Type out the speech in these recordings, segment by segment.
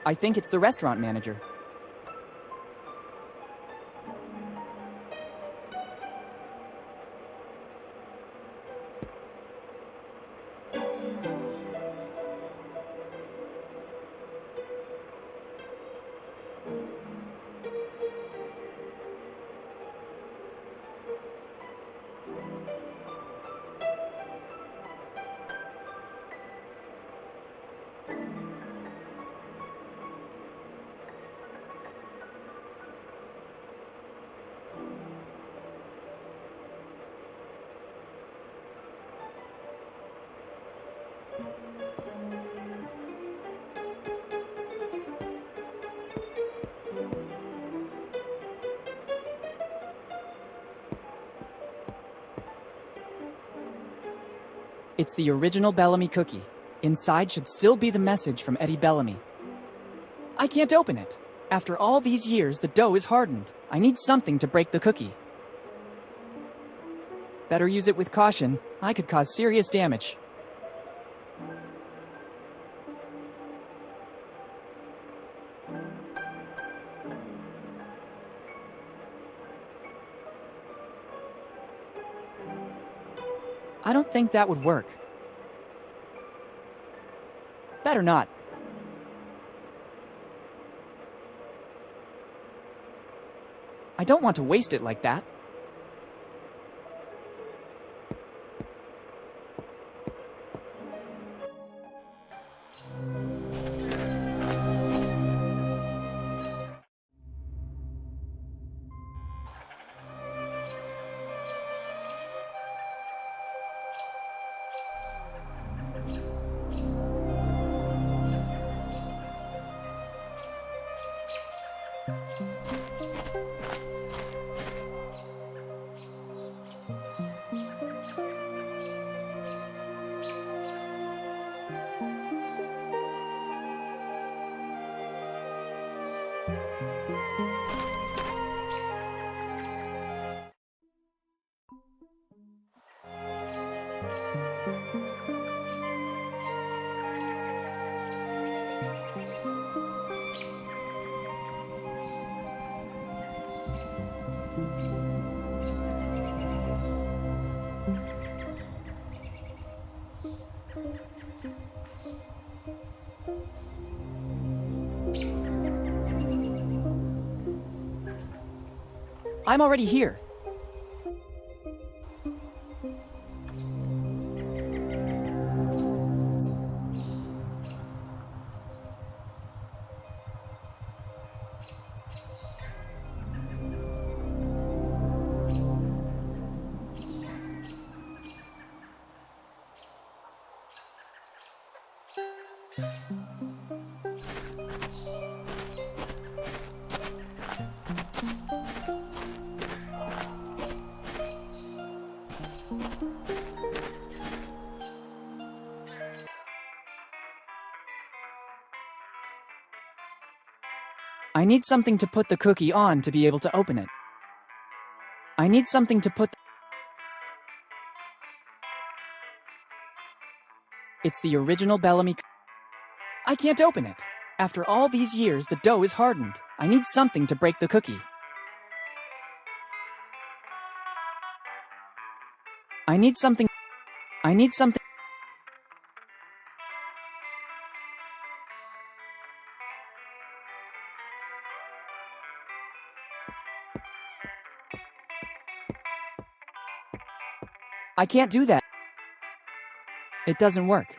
I think it's the restaurant manager. It's the original Bellamy cookie. Inside should still be the message from Eddie Bellamy. I can't open it. After all these years, the dough is hardened. I need something to break the cookie. Better use it with caution. I could cause serious damage. I don't think that would work. Better not. I don't want to waste it like that. I'm already here. I need something to put the cookie on to be able to open it. I need something to put... It's the original Bellamy... I can't open it. After all these years, the dough is hardened. I need something to break the cookie. I need something... I need something... I can't do that. It doesn't work.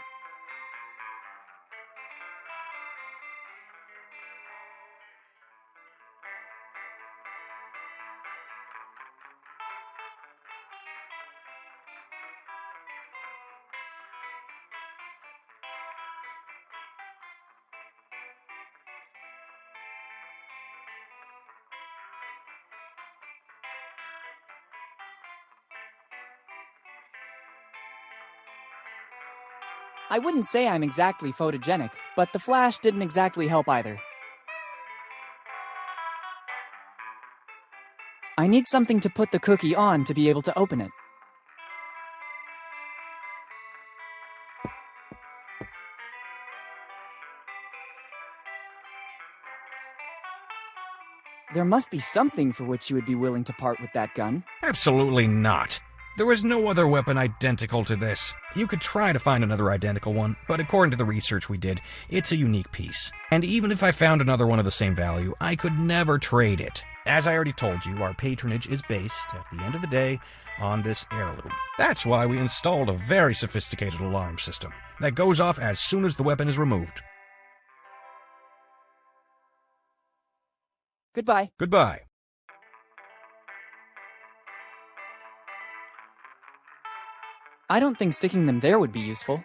I wouldn't say I'm exactly photogenic, but the flash didn't exactly help either. I need something to put the cookie on to be able to open it. There must be something for which you would be willing to part with that gun. Absolutely not. There is no other weapon identical to this. You could try to find another identical one, but according to the research we did, it's a unique piece. And even if I found another one of the same value, I could never trade it. As I already told you, our patronage is based, at the end of the day, on this heirloom. That's why we installed a very sophisticated alarm system that goes off as soon as the weapon is removed. Goodbye. Goodbye. I don't think sticking them there would be useful.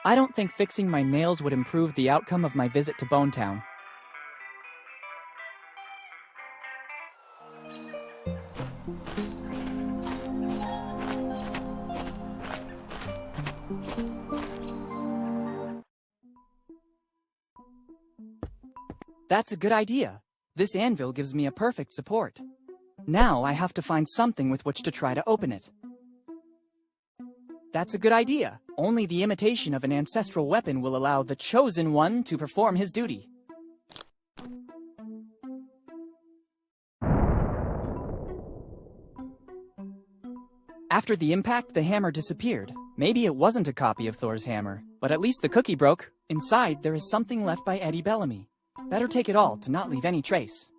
I don't think fixing my nails would improve the outcome of my visit to Bonetown. That's a good idea. This anvil gives me a perfect support. Now I have to find something with which to try to open it. That's a good idea. Only the imitation of an ancestral weapon will allow the chosen one to perform his duty. After the impact, the hammer disappeared. Maybe it wasn't a copy of Thor's hammer, but at least the cookie broke. Inside, there is something left by Eddie Bellamy. Better take it all to not leave any trace.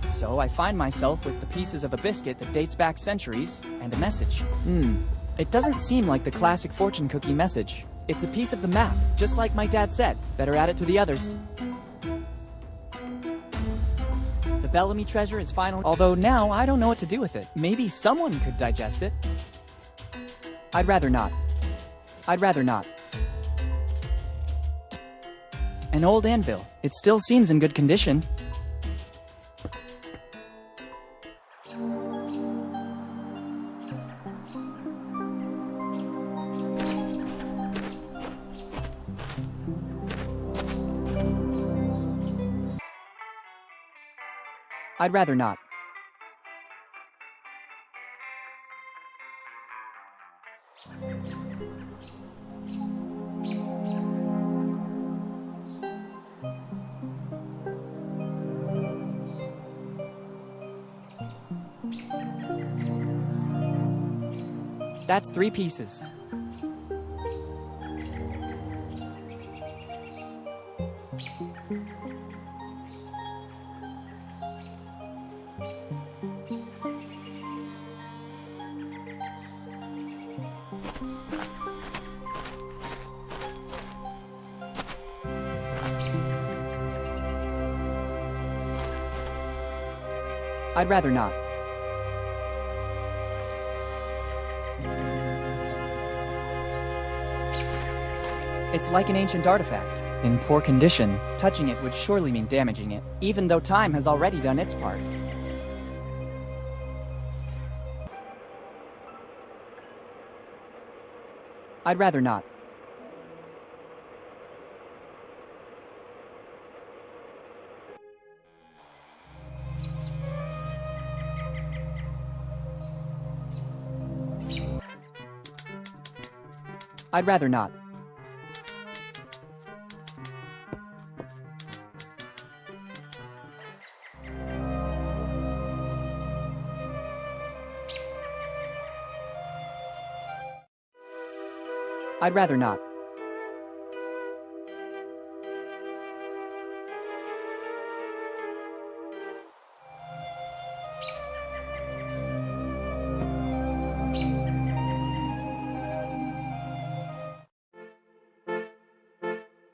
So I find myself with the pieces of a biscuit that dates back centuries, and a message. It doesn't seem like the classic fortune cookie message. It's a piece of the map, just like my dad said. Better add it to the others. The Bellamy treasure is finally... Although now I don't know what to do with it. Maybe someone could digest it. I'd rather not. I'd rather not. An old anvil. It still seems in good condition. I'd rather not. That's 3 pieces. I'd rather not. It's like an ancient artifact. In poor condition, touching it would surely mean damaging it, even though time has already done its part. I'd rather not. I'd rather not. I'd rather not.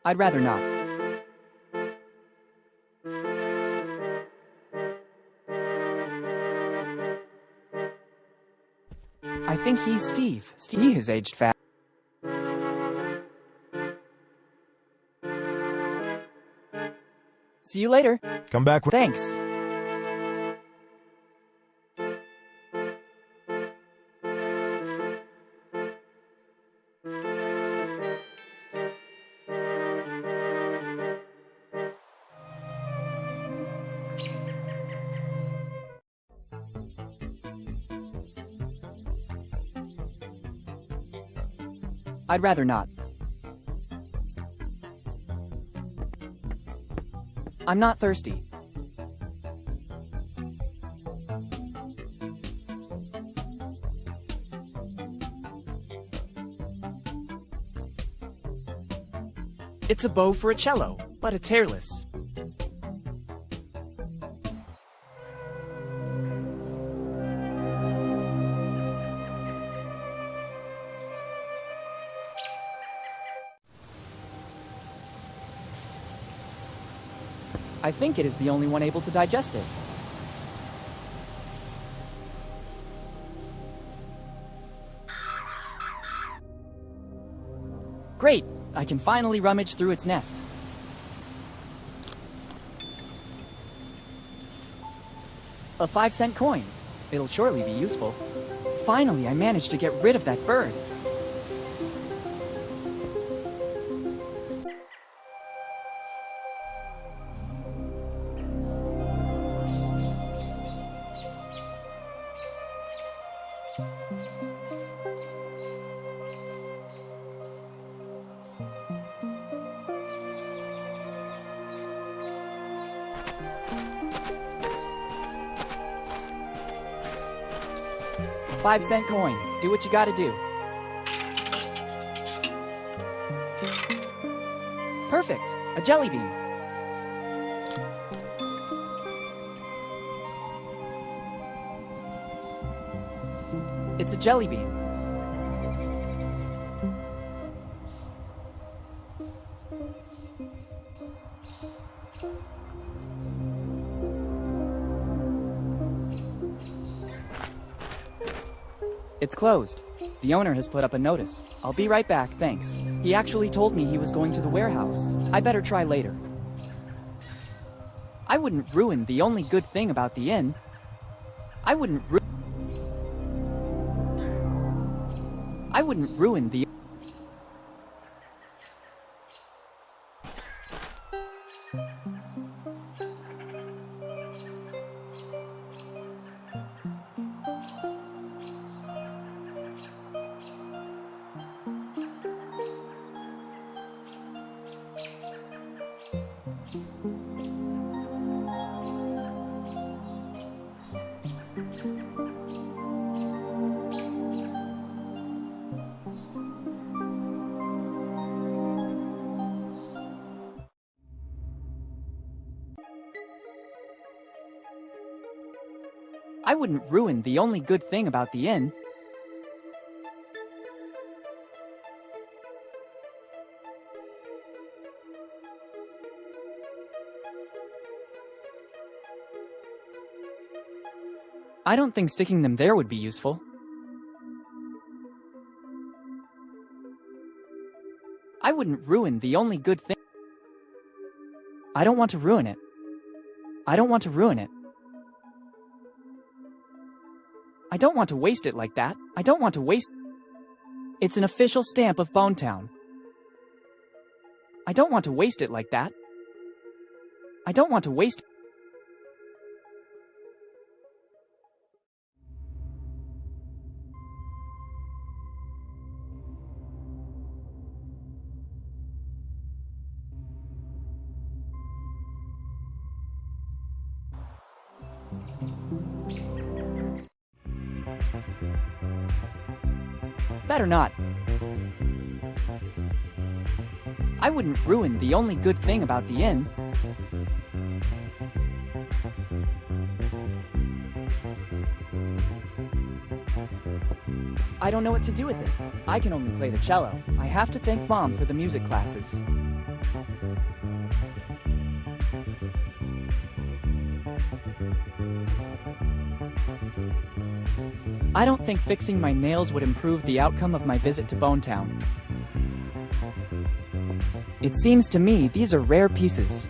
I'd rather not. I think he's Steve. Steve has aged fast. See you later. Come back with... Thanks. I'd rather not. I'm not thirsty. It's a bow for a cello, but it's hairless. I think it is the only one able to digest it. Great! I can finally rummage through its nest. A 5-cent coin. It'll surely be useful. Finally, I managed to get rid of that bird. $5-cent coin. Do what you gotta do. Perfect! A jelly bean. It's a jelly bean. It's closed. The owner has put up a notice. I'll be right back, thanks. He actually told me he was going to the warehouse. I better try later. I wouldn't ruin the only good thing about the inn. I wouldn't ruin the... I wouldn't ruin the only good thing about the inn. I don't think sticking them there would be useful. I wouldn't ruin the only good thing. I don't want to ruin it. I don't want to ruin it. I don't want to waste it like that. I don't want to waste... It's an official stamp of Bonetown. I don't want to waste it like that. I don't want to waste... Better not. I wouldn't ruin the only good thing about the inn. I don't know what to do with it. I can only play the cello. I have to thank Mom for the music classes. I don't think fixing my nails would improve the outcome of my visit to Bonetown. It seems to me these are rare pieces.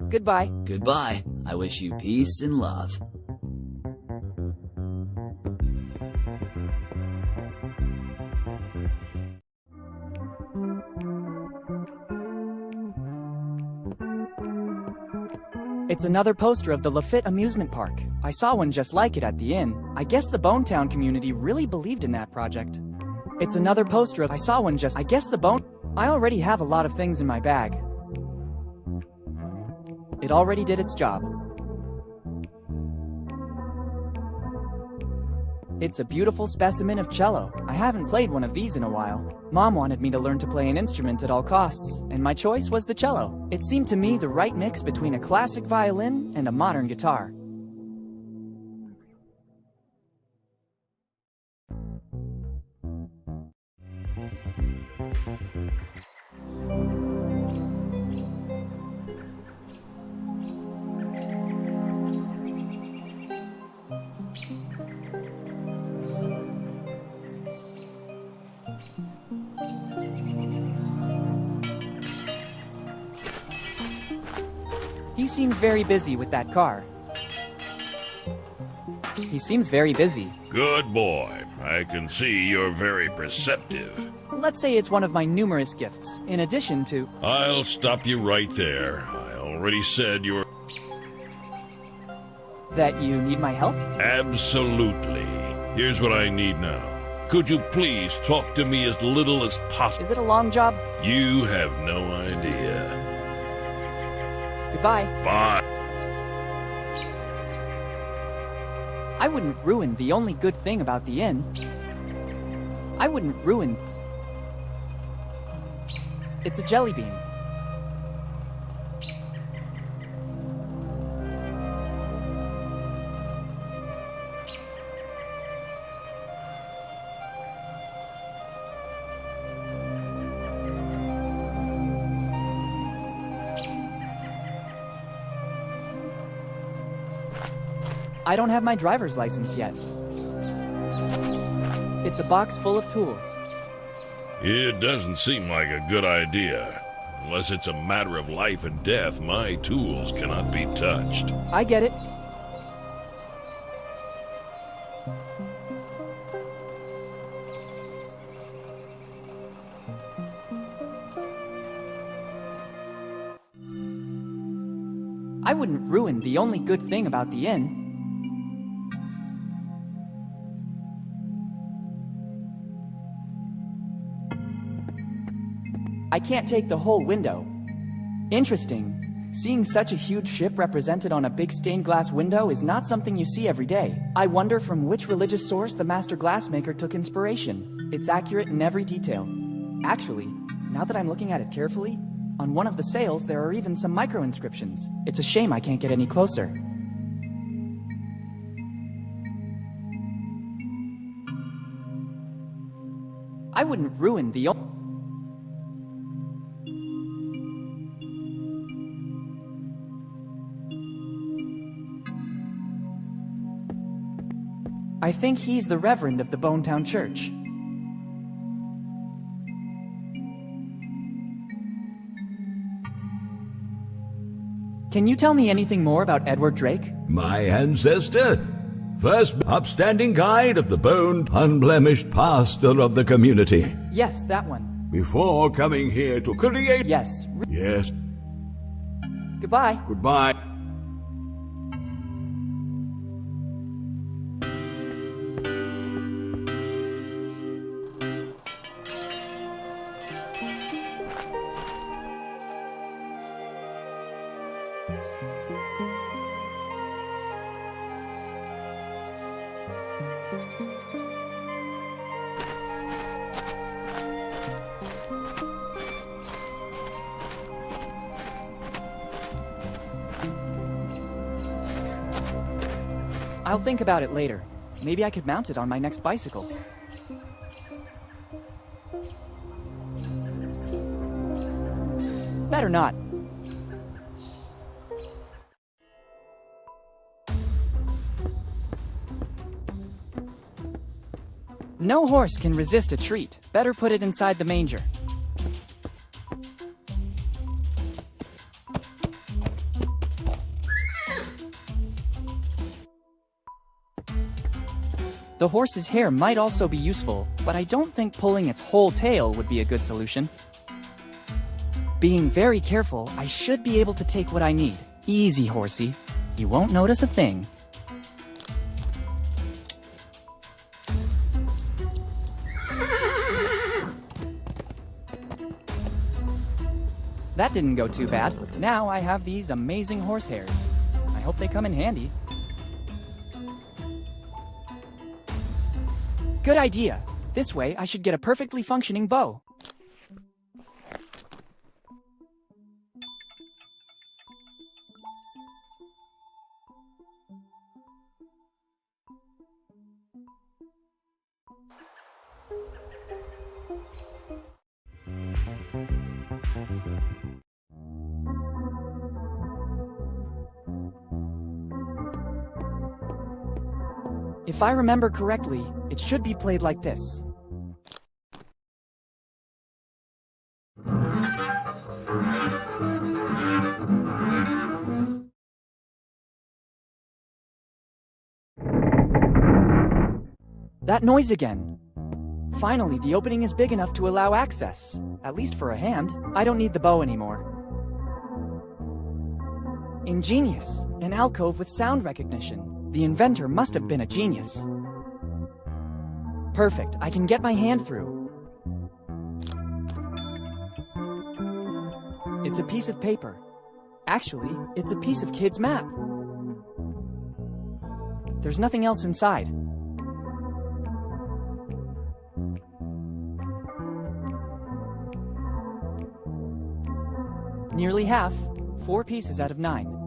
Goodbye. Goodbye. I wish you peace and love. It's another poster of the Lafitte amusement park. I saw one just like it at the inn. I guess the Bonetown community really believed in that project. It's another poster of I already have a lot of things in my bag. It already did its job. It's a beautiful specimen of cello. I haven't played one of these in a while. Mom wanted me to learn to play an instrument at all costs, and my choice was the cello. It seemed to me the right mix between a classic violin and a modern guitar. He seems very busy with that car. He seems very busy. Good boy. I can see you're very perceptive. Let's say it's one of my numerous gifts, in addition to... I'll stop you right there. I already said you're... That you need my help? Absolutely. Here's what I need now. Could you please talk to me as little as possible? Is it a long job? You have no idea. Goodbye. Bye. I wouldn't ruin the only good thing about the inn. I wouldn't ruin... It's a jelly bean. I don't have my driver's license yet. It's a box full of tools. It doesn't seem like a good idea. Unless it's a matter of life and death, my tools cannot be touched. I get it. I wouldn't ruin the only good thing about the inn. I can't take the whole window. Interesting. Seeing such a huge ship represented on a big stained glass window is not something you see every day. I wonder from which religious source the master glassmaker took inspiration. It's accurate in every detail. Actually, now that I'm looking at it carefully, on one of the sails there are even some micro-inscriptions. It's a shame I can't get any closer. I wouldn't ruin the... I think he's the Reverend of the Bonetown Church. Can you tell me anything more about Edward Drake? My ancestor, first upstanding guide of the boned, unblemished pastor of the community. Yes, that one. Before coming here to create... Yes. Yes. Goodbye. Goodbye. I'll think about it later. Maybe I could mount it on my next bicycle. Better not. No horse can resist a treat. Better put it inside the manger. The horse's hair might also be useful, but I don't think pulling its whole tail would be a good solution. Being very careful, I should be able to take what I need. Easy, horsey. You won't notice a thing. That didn't go too bad. Now I have these amazing horsehairs. I hope they come in handy. Good idea. This way I should get a perfectly functioning bow. If I remember correctly, it should be played like this. That noise again. Finally, the opening is big enough to allow access. At least for a hand. I don't need the bow anymore. Ingenious. An alcove with sound recognition. The inventor must have been a genius. Perfect. I can get my hand through. It's a piece of paper. Actually, it's a piece of kid's map. There's nothing else inside. Nearly half. 4 pieces out of 9.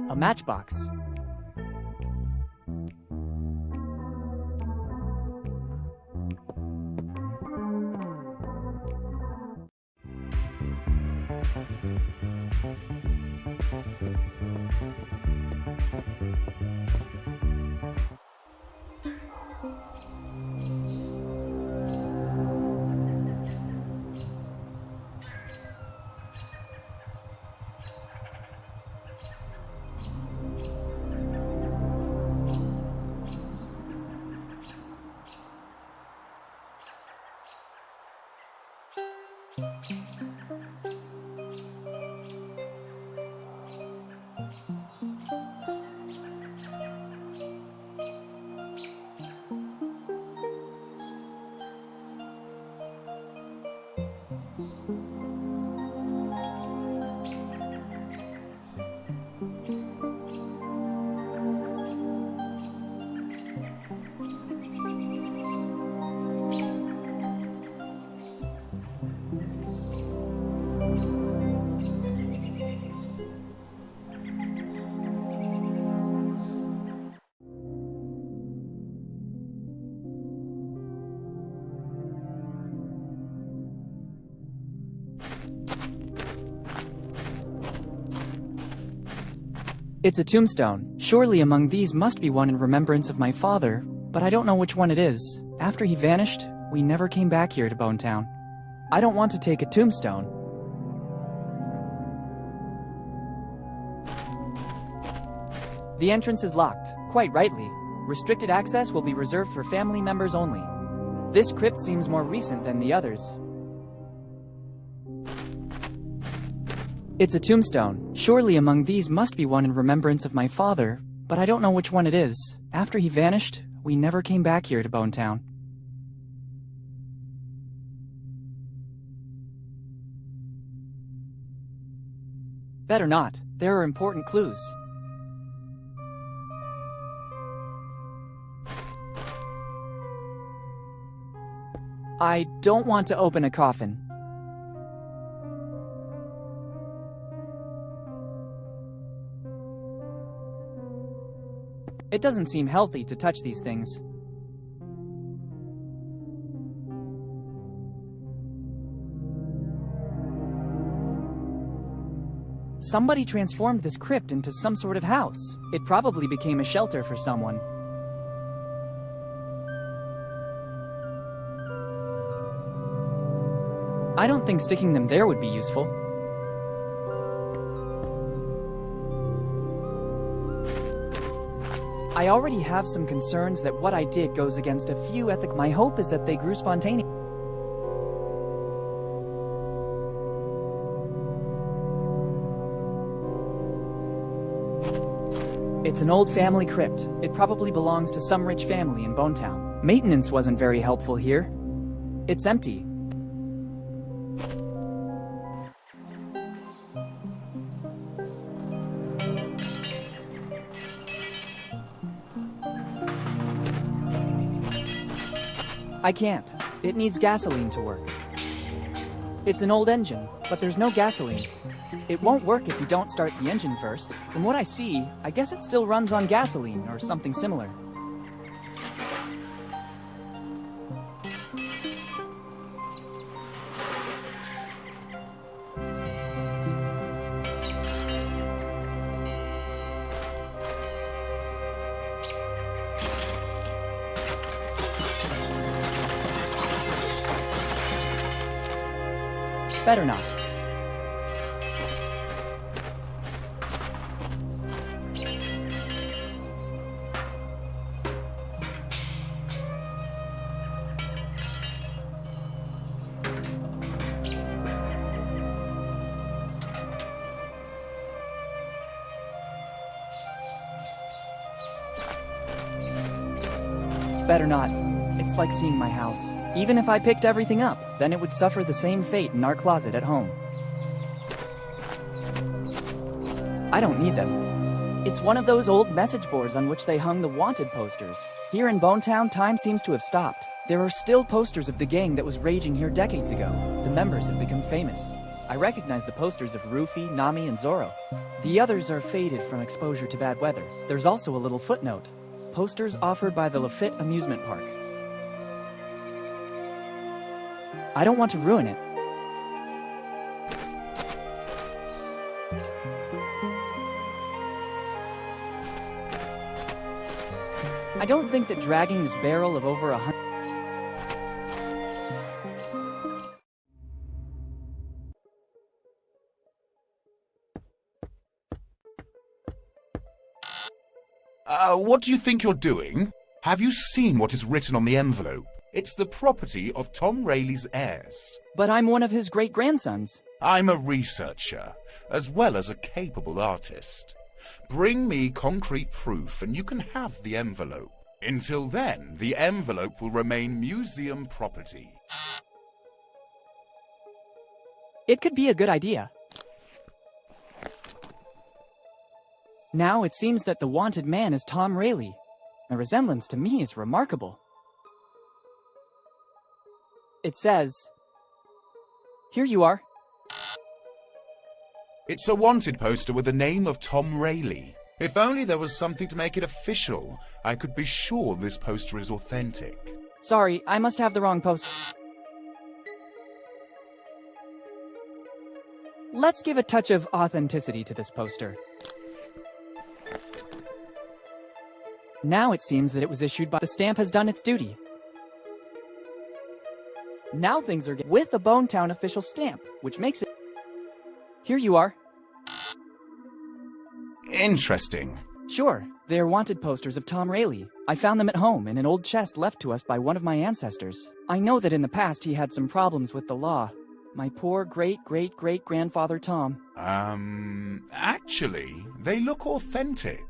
A matchbox. It's a tombstone. Surely among these must be one in remembrance of my father, but I don't know which one it is. After he vanished, we never came back here to Bone Town. I don't want to take a tombstone. The entrance is locked, quite rightly. Restricted access will be reserved for family members only. This crypt seems more recent than the others. It's a tombstone. Surely among these must be one in remembrance of my father, but I don't know which one it is. After he vanished, we never came back here to Bone Town. Better not. There are important clues. I don't want to open a coffin. It doesn't seem healthy to touch these things. Somebody transformed this crypt into some sort of house. It probably became a shelter for someone. I don't think sticking them there would be useful. I already have some concerns that what I did goes against a few ethical. My hope is that they grew spontaneous. It's an old family crypt. It probably belongs to some rich family in Bonetown. Maintenance wasn't very helpful here. It's empty. I can't. It needs gasoline to work. It's an old engine, but there's no gasoline. It won't work if you don't start the engine first. From what I see, I guess it still runs on gasoline or something similar. Better not. Better not. It's like seeing my house. Even if I picked everything up, then it would suffer the same fate in our closet at home. I don't need them. It's one of those old message boards on which they hung the wanted posters. Here in Bonetown, time seems to have stopped. There are still posters of the gang that was raging here decades ago. The members have become famous. I recognize the posters of Rufy, Nami, and Zoro. The others are faded from exposure to bad weather. There's also a little footnote. Posters offered by the Lafitte Amusement Park. I don't want to ruin it. I don't think that dragging this barrel of over 100... What do you think you're doing? Have you seen what is written on the envelope? It's the property of Tom Rayleigh's heirs. But I'm one of his great-grandsons. I'm a researcher, as well as a capable artist. Bring me concrete proof and you can have the envelope. Until then, the envelope will remain museum property. It could be a good idea. Now it seems that the wanted man is Tom Rayleigh. The resemblance to me is remarkable. It says, "Here you are." It's a wanted poster with the name of Tom Rayleigh. If only there was something to make it official, I could be sure this poster is authentic. Sorry, I must have the wrong post. Let's give a touch of authenticity to this poster. Now it seems that it was issued by... The stamp has done its duty. Now things are with the Bonetown official stamp, which makes it... Here you are. Interesting. Sure, they are wanted posters of Tom Rayleigh. I found them at home in an old chest left to us by one of my ancestors. I know that in the past he had some problems with the law. My poor great-great-great-grandfather Tom. Actually, they look authentic.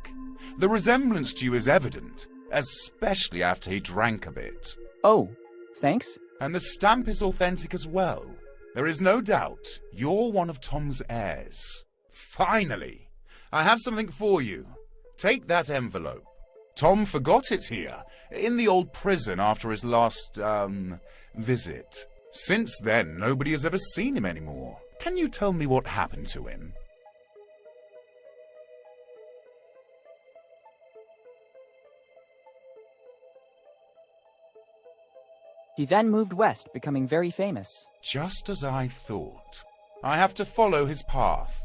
The resemblance to you is evident, especially after he drank a bit. Oh, thanks. And the stamp is authentic as well. There is no doubt you're one of Tom's heirs. Finally, I have something for you. Take that envelope. Tom forgot it here, in the old prison after his last, visit. Since then, nobody has ever seen him anymore. Can you tell me what happened to him? He then moved west, becoming very famous. Just as I thought. I have to follow his path.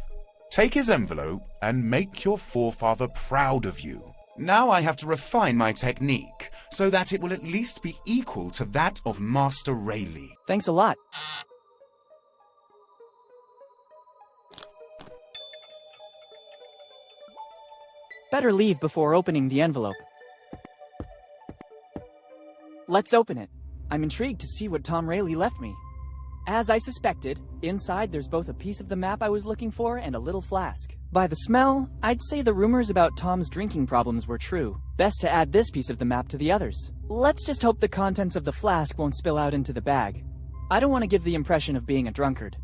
Take his envelope and make your forefather proud of you. Now I have to refine my technique so that it will at least be equal to that of Master Rayleigh. Thanks a lot. Better leave before opening the envelope. Let's open it. I'm intrigued to see what Tom Rayleigh left me. As I suspected, inside there's both a piece of the map I was looking for and a little flask. By the smell, I'd say the rumors about Tom's drinking problems were true. Best to add this piece of the map to the others. Let's just hope the contents of the flask won't spill out into the bag. I don't want to give the impression of being a drunkard.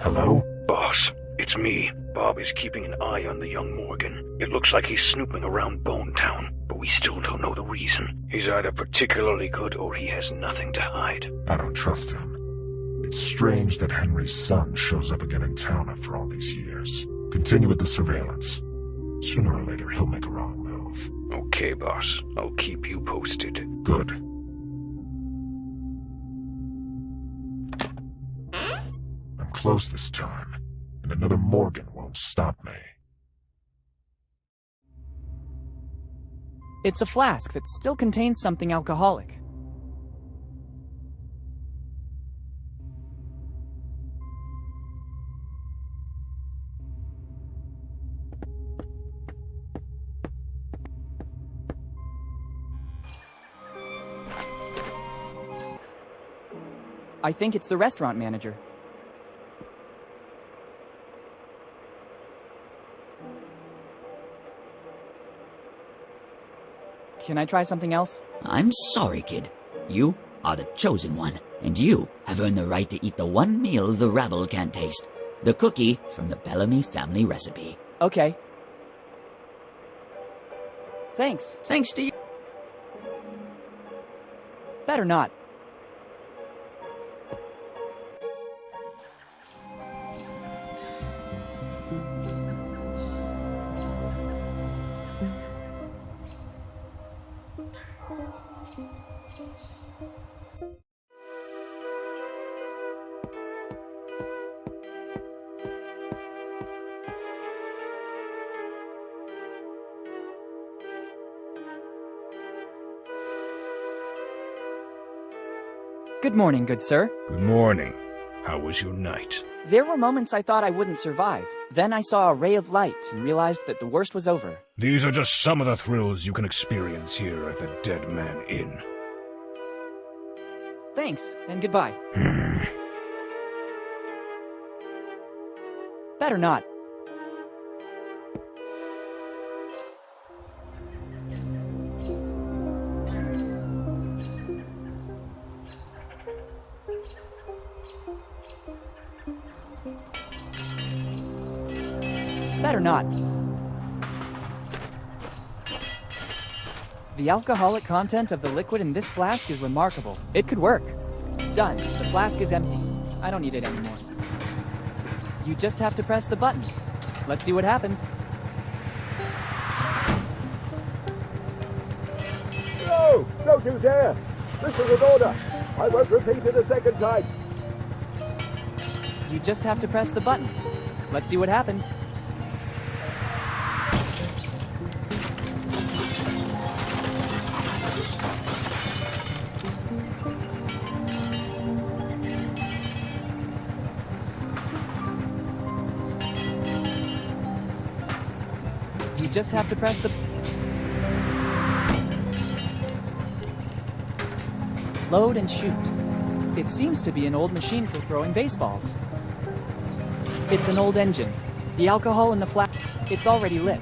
Hello? Boss, it's me. Bob is keeping an eye on the young Morgan. It looks like he's snooping around Bone Town, but we still don't know the reason. He's either particularly good or he has nothing to hide. I don't trust him. It's strange that Henry's son shows up again in town after all these years. Continue with the surveillance. Sooner or later, he'll make a wrong move. Okay, boss. I'll keep you posted. Good. I'm close this time, and another Morgan won't stop me. It's a flask that still contains something alcoholic. I think it's the restaurant manager. Can I try something else? I'm sorry, kid. You are the chosen one, and you have earned the right to eat the one meal the rabble can't taste. The cookie from the Bellamy family recipe. Okay. Thanks. Thanks to you. Better not. Good morning, good sir. Good morning. How was your night? There were moments I thought I wouldn't survive. Then I saw a ray of light and realized that the worst was over. These are just some of the thrills you can experience here at the Dead Man Inn. Thanks, and goodbye. Better not. Better not. The alcoholic content of the liquid in this flask is remarkable. It could work. Done. The flask is empty. I don't need it anymore. You just have to press the button. Let's see what happens. No! Don't you dare! This is an order! I won't repeat it a second time! You just have to press the button. Let's see what happens. You just have to press the... Load and shoot. It seems to be an old machine for throwing baseballs. It's an old engine. The alcohol in the flask, it's already lit.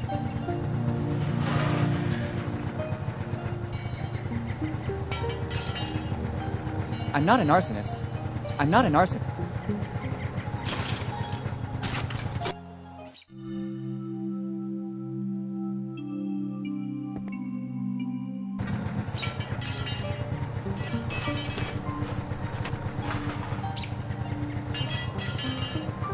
I'm not an arsonist. I'm not an arsonist.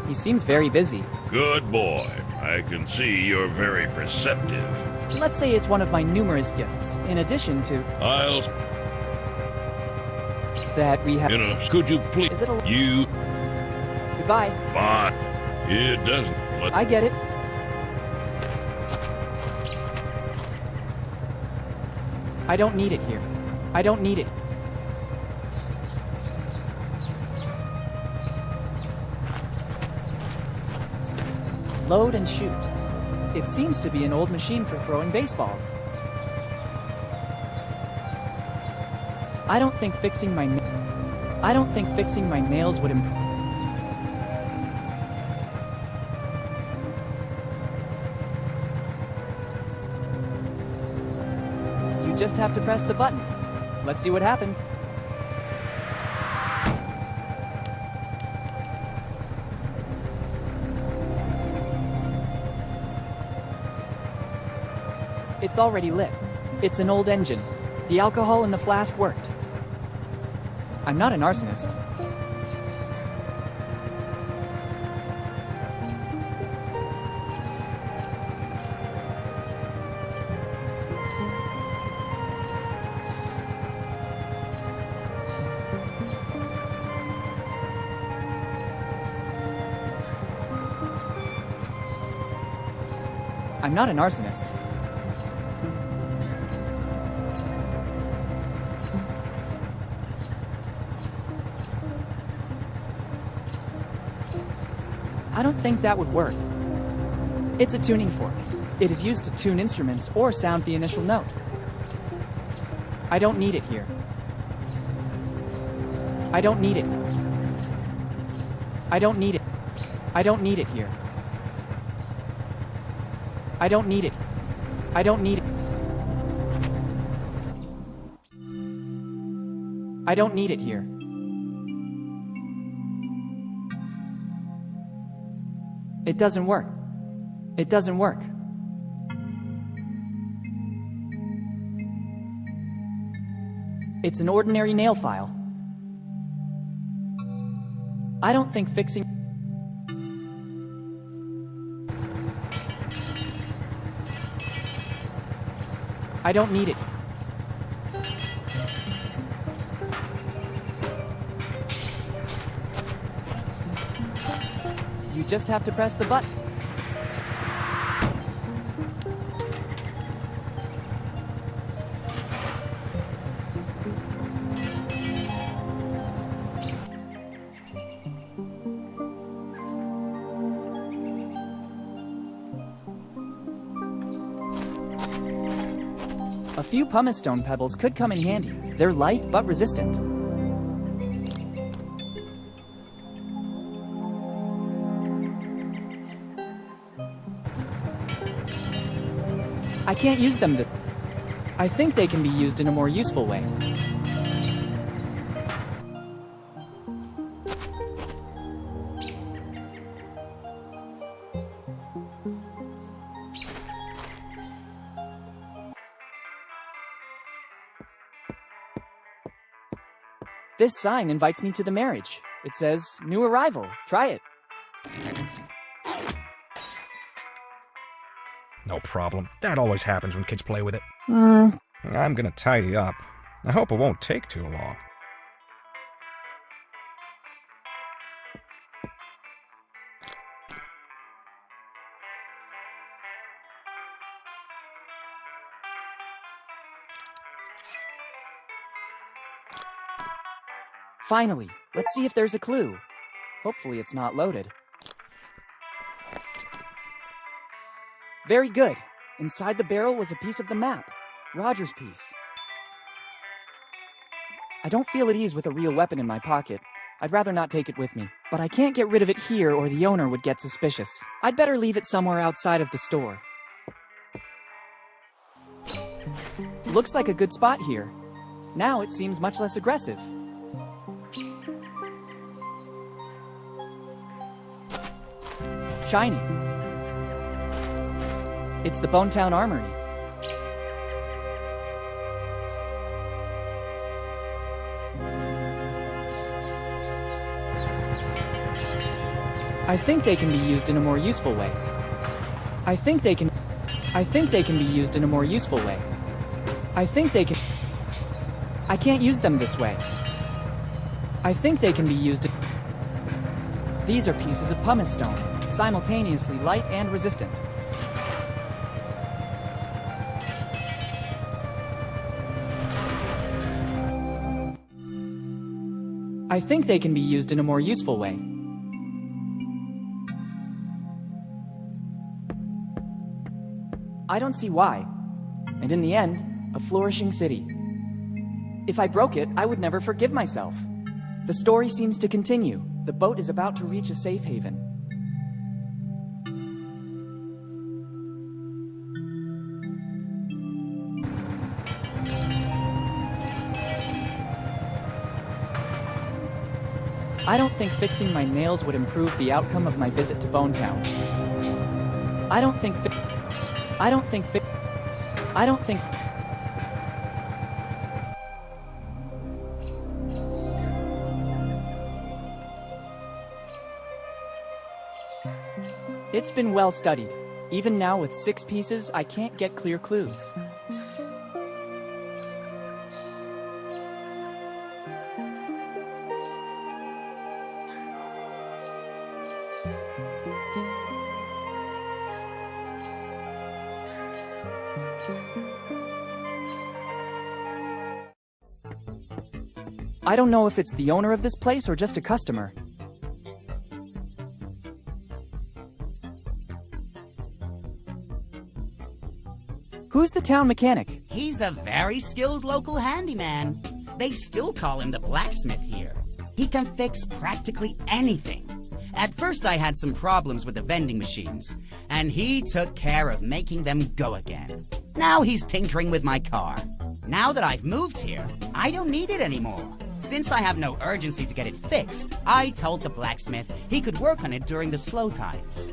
He seems very busy. Good boy. I can see you're very perceptive. Let's say it's one of my numerous gifts, in addition to I'll... that we have... could you please... Is it a... You... Goodbye. Fine. It doesn't... I get it. I don't need it here. I don't need it. Load and shoot. It seems to be an old machine for throwing baseballs. I don't think fixing my nails would improve. You just have to press the button. Let's see what happens. It's already lit. It's an old engine. The alcohol in the flask worked. I'm not an arsonist. I'm not an arsonist. I don't think that would work. It's a tuning fork. It is used to tune instruments or sound the initial note. I don't need it here. I don't need it. I don't need it. I don't need it here. I don't need it. I don't need it. I don't need it here. It doesn't work. It doesn't work. It's an ordinary nail file. I don't think fixing... I don't need it. You just have to press the button. A few pumice stone pebbles could come in handy. They're light but resistant. I can't use them. I think they can be used in a more useful way. This sign invites me to the marriage. It says, "New arrival. Try it." No problem. That always happens when kids play with it. I'm gonna tidy up. I hope it won't take too long. Finally, let's see if there's a clue. Hopefully it's not loaded. Very good. Inside the barrel was a piece of the map. Roger's piece. I don't feel at ease with a real weapon in my pocket. I'd rather not take it with me. But I can't get rid of it here or the owner would get suspicious. I'd better leave it somewhere outside of the store. Looks like a good spot here. Now it seems much less aggressive. Shiny. It's the Bonetown Armory. I think they can be used in a more useful way. I think they can be used in a more useful way. I can't use them this way. I think they can be used. These are pieces of pumice stone, simultaneously light and resistant. I think they can be used in a more useful way. I don't see why. And in the end, a flourishing city. If I broke it, I would never forgive myself. The story seems to continue. The boat is about to reach a safe haven. I don't think fixing my nails would improve the outcome of my visit to Bonetown. I don't think It's been well studied. Even now with 6 pieces, I can't get clear clues. I don't know if it's the owner of this place or just a customer. Who's the town mechanic? He's a very skilled local handyman. They still call him the blacksmith here. He can fix practically anything. At first I had some problems with the vending machines, and he took care of making them go again. Now he's tinkering with my car. Now that I've moved here, I don't need it anymore. Since I have no urgency to get it fixed, I told the blacksmith he could work on it during the slow times.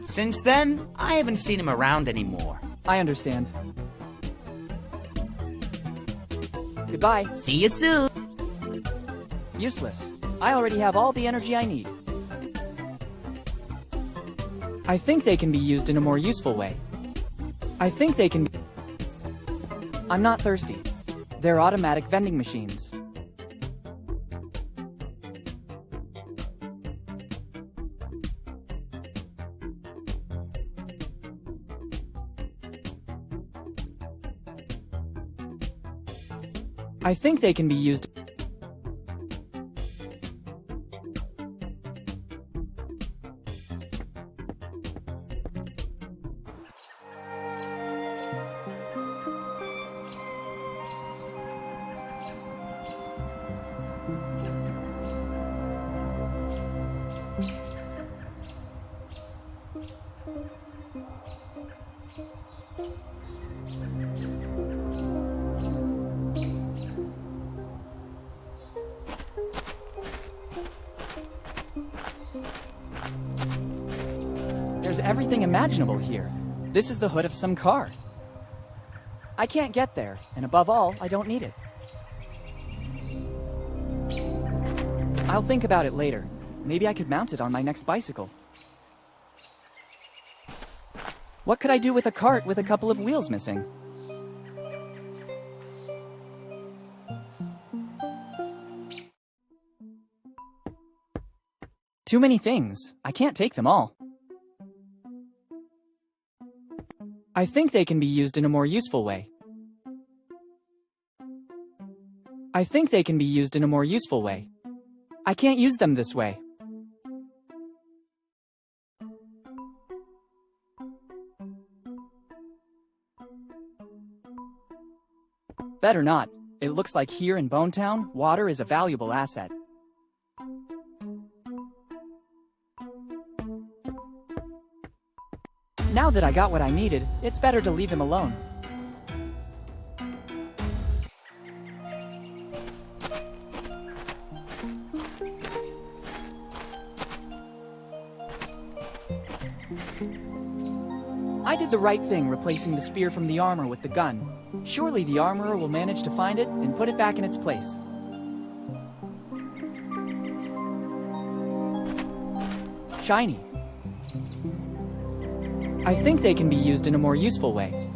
Since then, I haven't seen him around anymore. I understand. Goodbye. See you soon. Useless. I already have all the energy I need. I think they can be used in a more useful way. I'm not thirsty. They're automatic vending machines. I think they can be used. There's everything imaginable here. This is the hood of some car. I can't get there, and above all, I don't need it. I'll think about it later. Maybe I could mount it on my next bicycle. What could I do with a cart with a couple of wheels missing? Too many things. I can't take them all. I think they can be used in a more useful way. I can't use them this way. Better not. It looks like here in Bonetown, water is a valuable asset. Now that I got what I needed, it's better to leave him alone. I did the right thing replacing the spear from the armor with the gun. Surely the armorer will manage to find it and put it back in its place. Shiny. I think they can be used in a more useful way.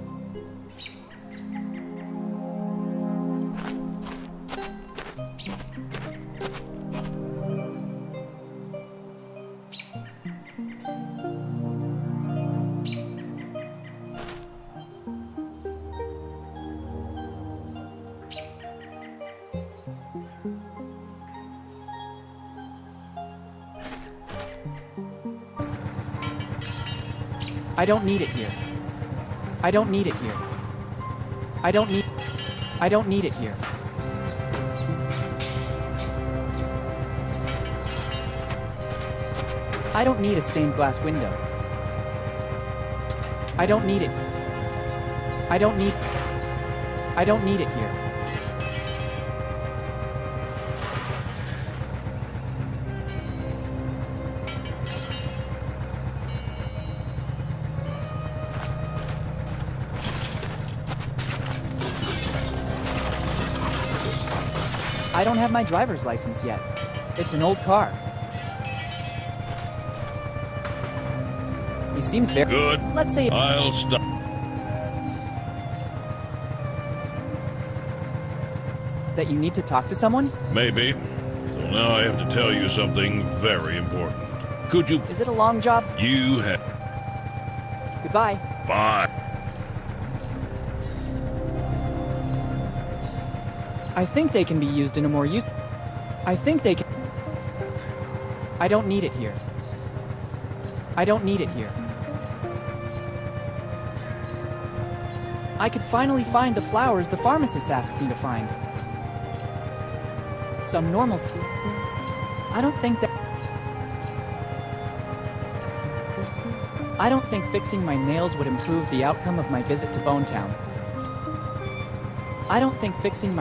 I don't need it here. I don't need it here. I don't need it here. I don't need a stained glass window. I don't need it. I don't need it here. I don't have my driver's license yet. It's an old car. He seems very good. Let's say I'll stop. that you need to talk to someone? Maybe. So now I have to tell you something very important. Could you... Is it a long job? You have... Goodbye. Bye. I think they can be used in a more I think they can... I don't need it here. I don't need it here. I could finally find the flowers the pharmacist asked me to find. Some normals. I don't think fixing my nails would improve the outcome of my visit to Bonetown. I don't think fixing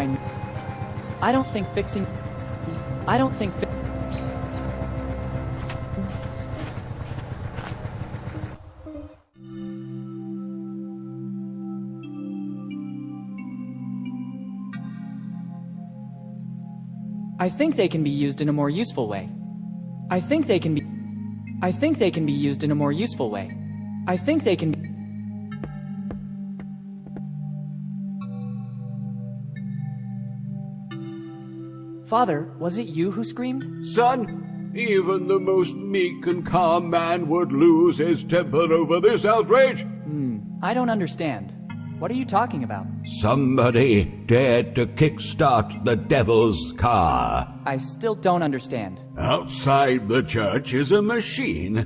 I think they can be used in a more useful way. I think they can be used in a more useful way. I think they can be... Father, was it you who screamed? Son, even the most meek and calm man would lose his temper over this outrage. I don't understand. What are you talking about? Somebody dared to kickstart the devil's car. I still don't understand. Outside the church is a machine.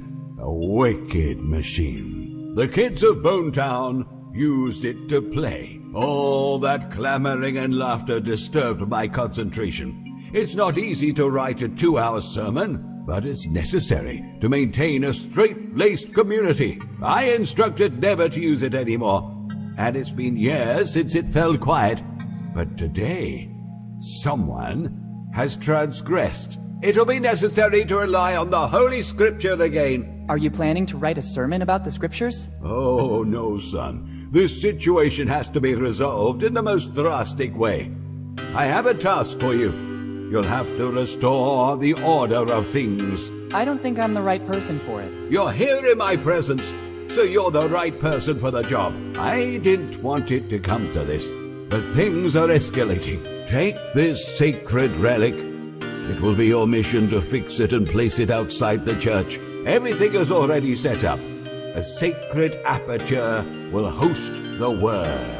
A wicked machine. The kids of Bonetown used it to play. All that clamoring and laughter disturbed my concentration. It's not easy to write a 2-hour sermon, but it's necessary to maintain a straight-laced community. I instructed never to use it anymore, and it's been years since it fell quiet. But today, someone has transgressed. It'll be necessary to rely on the Holy Scripture again. Are you planning to write a sermon about the scriptures? Oh, no, son. This situation has to be resolved in the most drastic way. I have a task for you. You'll have to restore the order of things. I don't think I'm the right person for it. You're here in my presence, so you're the right person for the job. I didn't want it to come to this, but things are escalating. Take this sacred relic. It will be your mission to fix it and place it outside the church. Everything is already set up. A sacred aperture will host the word.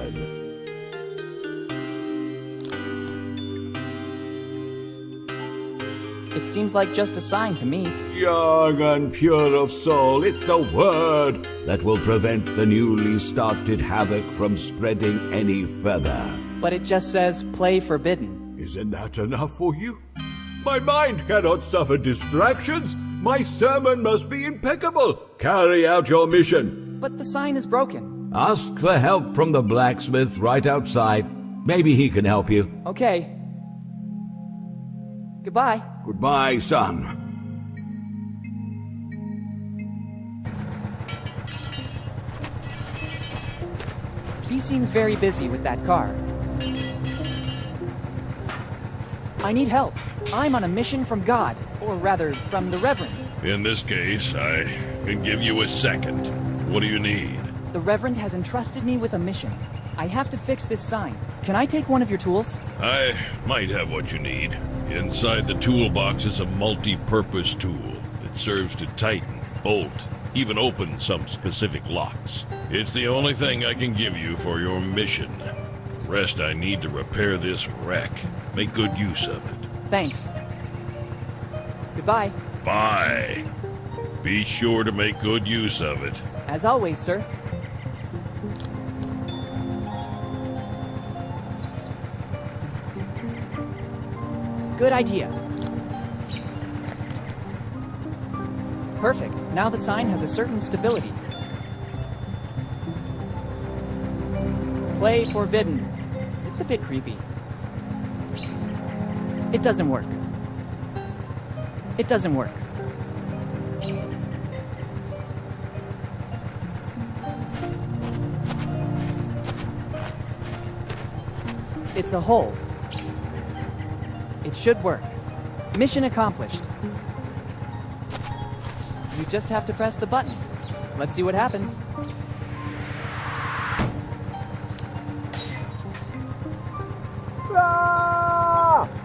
It seems like just a sign to me. Young and pure of soul, it's the word that will prevent the newly started havoc from spreading any further. But it just says, play forbidden. Isn't that enough for you? My mind cannot suffer distractions. My sermon must be impeccable. Carry out your mission. But the sign is broken. Ask for help from the blacksmith right outside. Maybe he can help you. Okay. Goodbye. Goodbye, son. He seems very busy with that car. I need help. I'm on a mission from God, or rather, from the Reverend. In this case, I can give you a second. What do you need? The Reverend has entrusted me with a mission. I have to fix this sign. Can I take one of your tools? I might have what you need. Inside the toolbox is a multi-purpose tool. It serves to tighten, bolt, even open some specific locks. It's the only thing I can give you for your mission. The rest I need to repair this wreck. Make good use of it. Thanks. Goodbye. Bye. Be sure to make good use of it. As always, sir. Good idea. Perfect. Now the sign has a certain stability. Play forbidden. It's a bit creepy. It doesn't work. It doesn't work. It's a hole. It should work. Mission accomplished. You just have to press the button. Let's see what happens.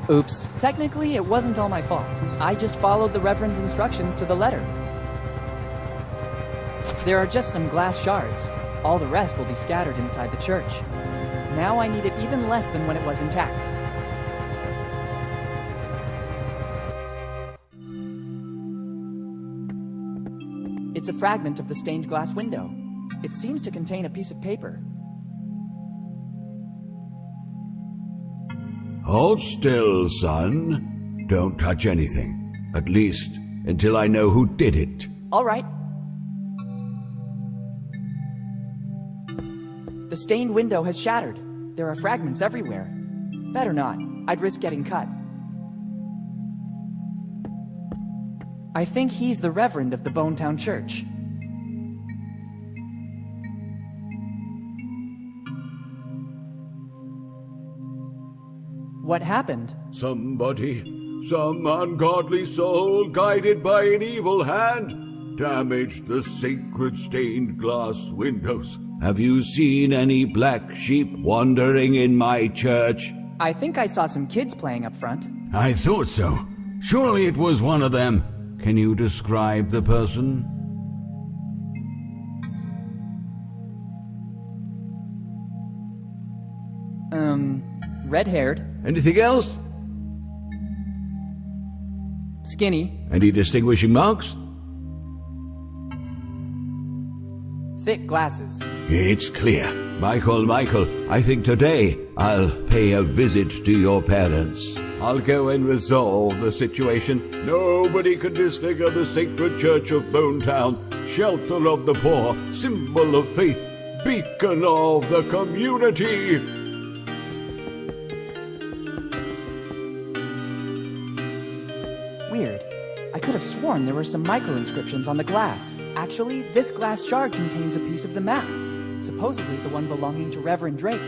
Oops. Technically, it wasn't all my fault. I just followed the Reverend's instructions to the letter. There are just some glass shards. All the rest will be scattered inside the church. Now I need it even less than when it was intact. It's a fragment of the stained glass window. It seems to contain a piece of paper. Hold still, son. Don't touch anything. At least until I know who did it. All right. The stained window has shattered. There are fragments everywhere. Better not. I'd risk getting cut. I think he's the Reverend of the Bonetown Church. What happened? Somebody, some ungodly soul guided by an evil hand, damaged the sacred stained glass windows. Have you seen any black sheep wandering in my church? I think I saw some kids playing up front. I thought so. Surely it was one of them. Can you describe the person? Red-haired. Anything else? Skinny. Any distinguishing marks? Thick glasses. It's clear. Michael, I think today I'll pay a visit to your parents. I'll go and resolve the situation. Nobody can disfigure the sacred church of Bonetown, shelter of the poor, symbol of faith, beacon of the community. Weird. I could have sworn there were some micro-inscriptions on the glass. Actually, this glass shard contains a piece of the map, supposedly the one belonging to Reverend Drake.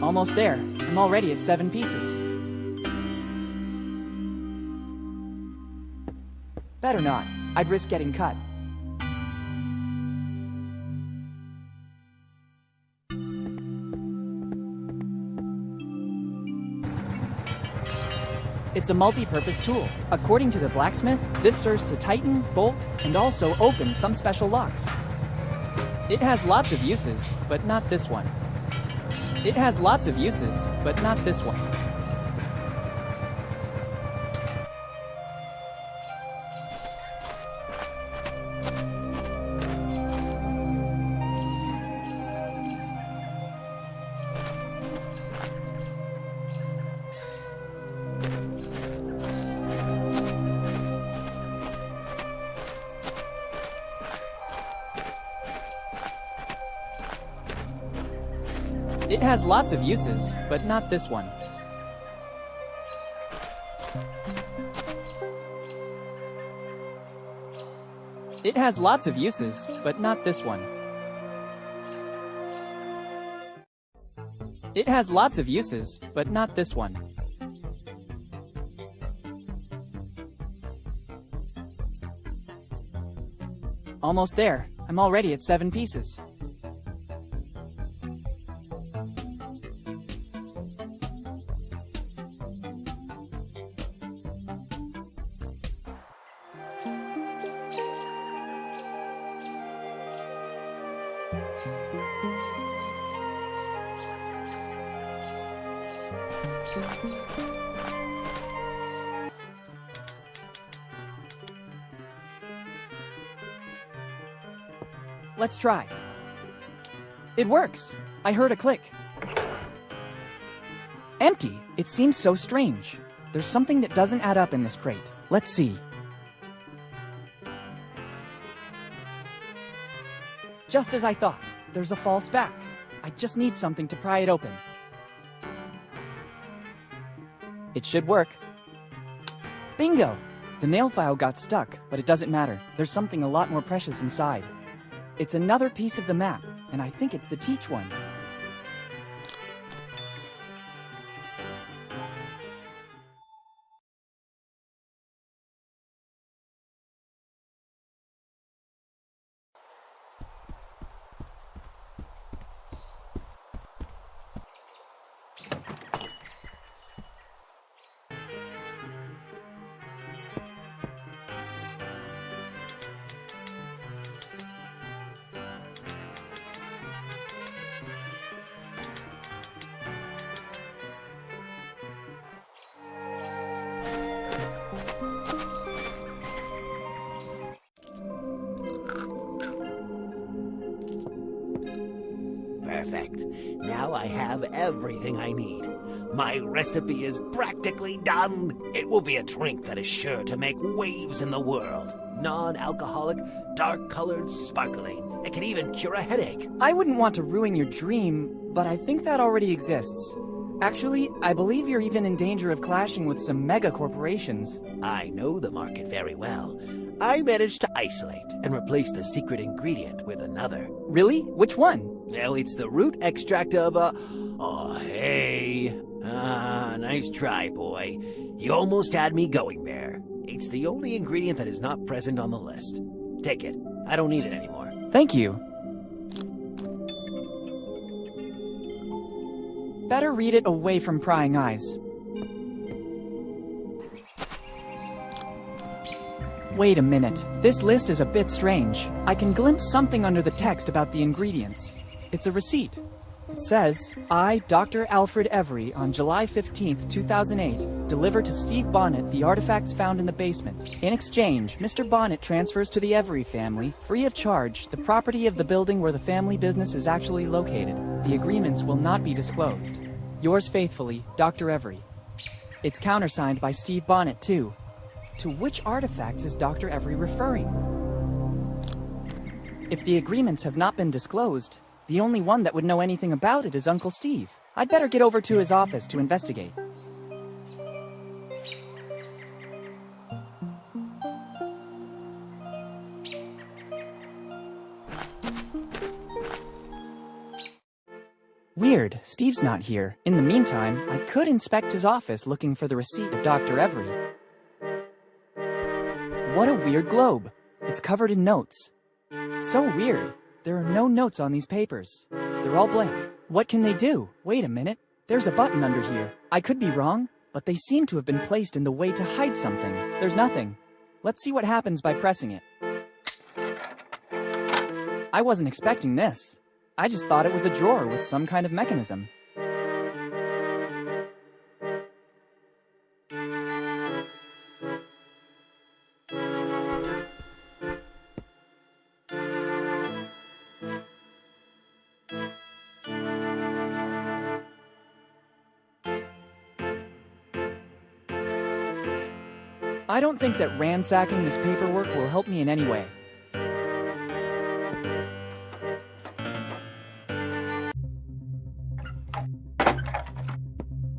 Almost there. I'm already at 7 pieces. Better not. I'd risk getting cut. It's a multi-purpose tool. According to the blacksmith, this serves to tighten, bolt, and also open some special locks. It has lots of uses, but not this one. It has lots of uses, but not this one. It has lots of uses, but not this one. It has lots of uses, but not this one. It has lots of uses, but not this one. Almost there. I'm already at 7 pieces. Let's try. It works. I heard a click. Empty. It seems so strange. There's something that doesn't add up in this crate. Let's see. Just as I thought. There's a false back. I just need something to pry it open. It should work. Bingo! The nail file got stuck, but it doesn't matter. There's something a lot more precious inside. It's another piece of the map, and I think it's the Teach one. Perfect. Now I have everything I need. My recipe is practically done. It will be a drink that is sure to make waves in the world. Non-alcoholic, dark-colored, sparkling. It can even cure a headache. I wouldn't want to ruin your dream, but I think that already exists. Actually, I believe you're even in danger of clashing with some mega corporations. I know the market very well. I managed to isolate and replace the secret ingredient with another. Really? Which one? Well, it's the root extract of Oh, hey. Nice try, boy. You almost had me going there. It's the only ingredient that is not present on the list. Take it. I don't need it anymore. Thank you. Better read it away from prying eyes. Wait a minute. This list is a bit strange. I can glimpse something under the text about the ingredients. It's a receipt. It says, I, Dr. Alfred Every, on July 15th, 2008, deliver to Steve Bonnet the artifacts found in the basement. In exchange, Mr. Bonnet transfers to the Every family, free of charge, the property of the building where the family business is actually located. The agreements will not be disclosed. Yours faithfully, Dr. Every. It's countersigned by Steve Bonnet, too. To which artifacts is Dr. Every referring? If the agreements have not been disclosed, the only one that would know anything about it is Uncle Steve. I'd better get over to his office to investigate. Weird, Steve's not here. In the meantime, I could inspect his office looking for the receipt of Dr. Every. What a weird globe. It's covered in notes. So weird. There are no notes on these papers. They're all blank. What can they do? Wait a minute. There's a button under here. I could be wrong, but they seem to have been placed in the way to hide something. There's nothing. Let's see what happens by pressing it. I wasn't expecting this. I just thought it was a drawer with some kind of mechanism. I don't think that ransacking this paperwork will help me in any way.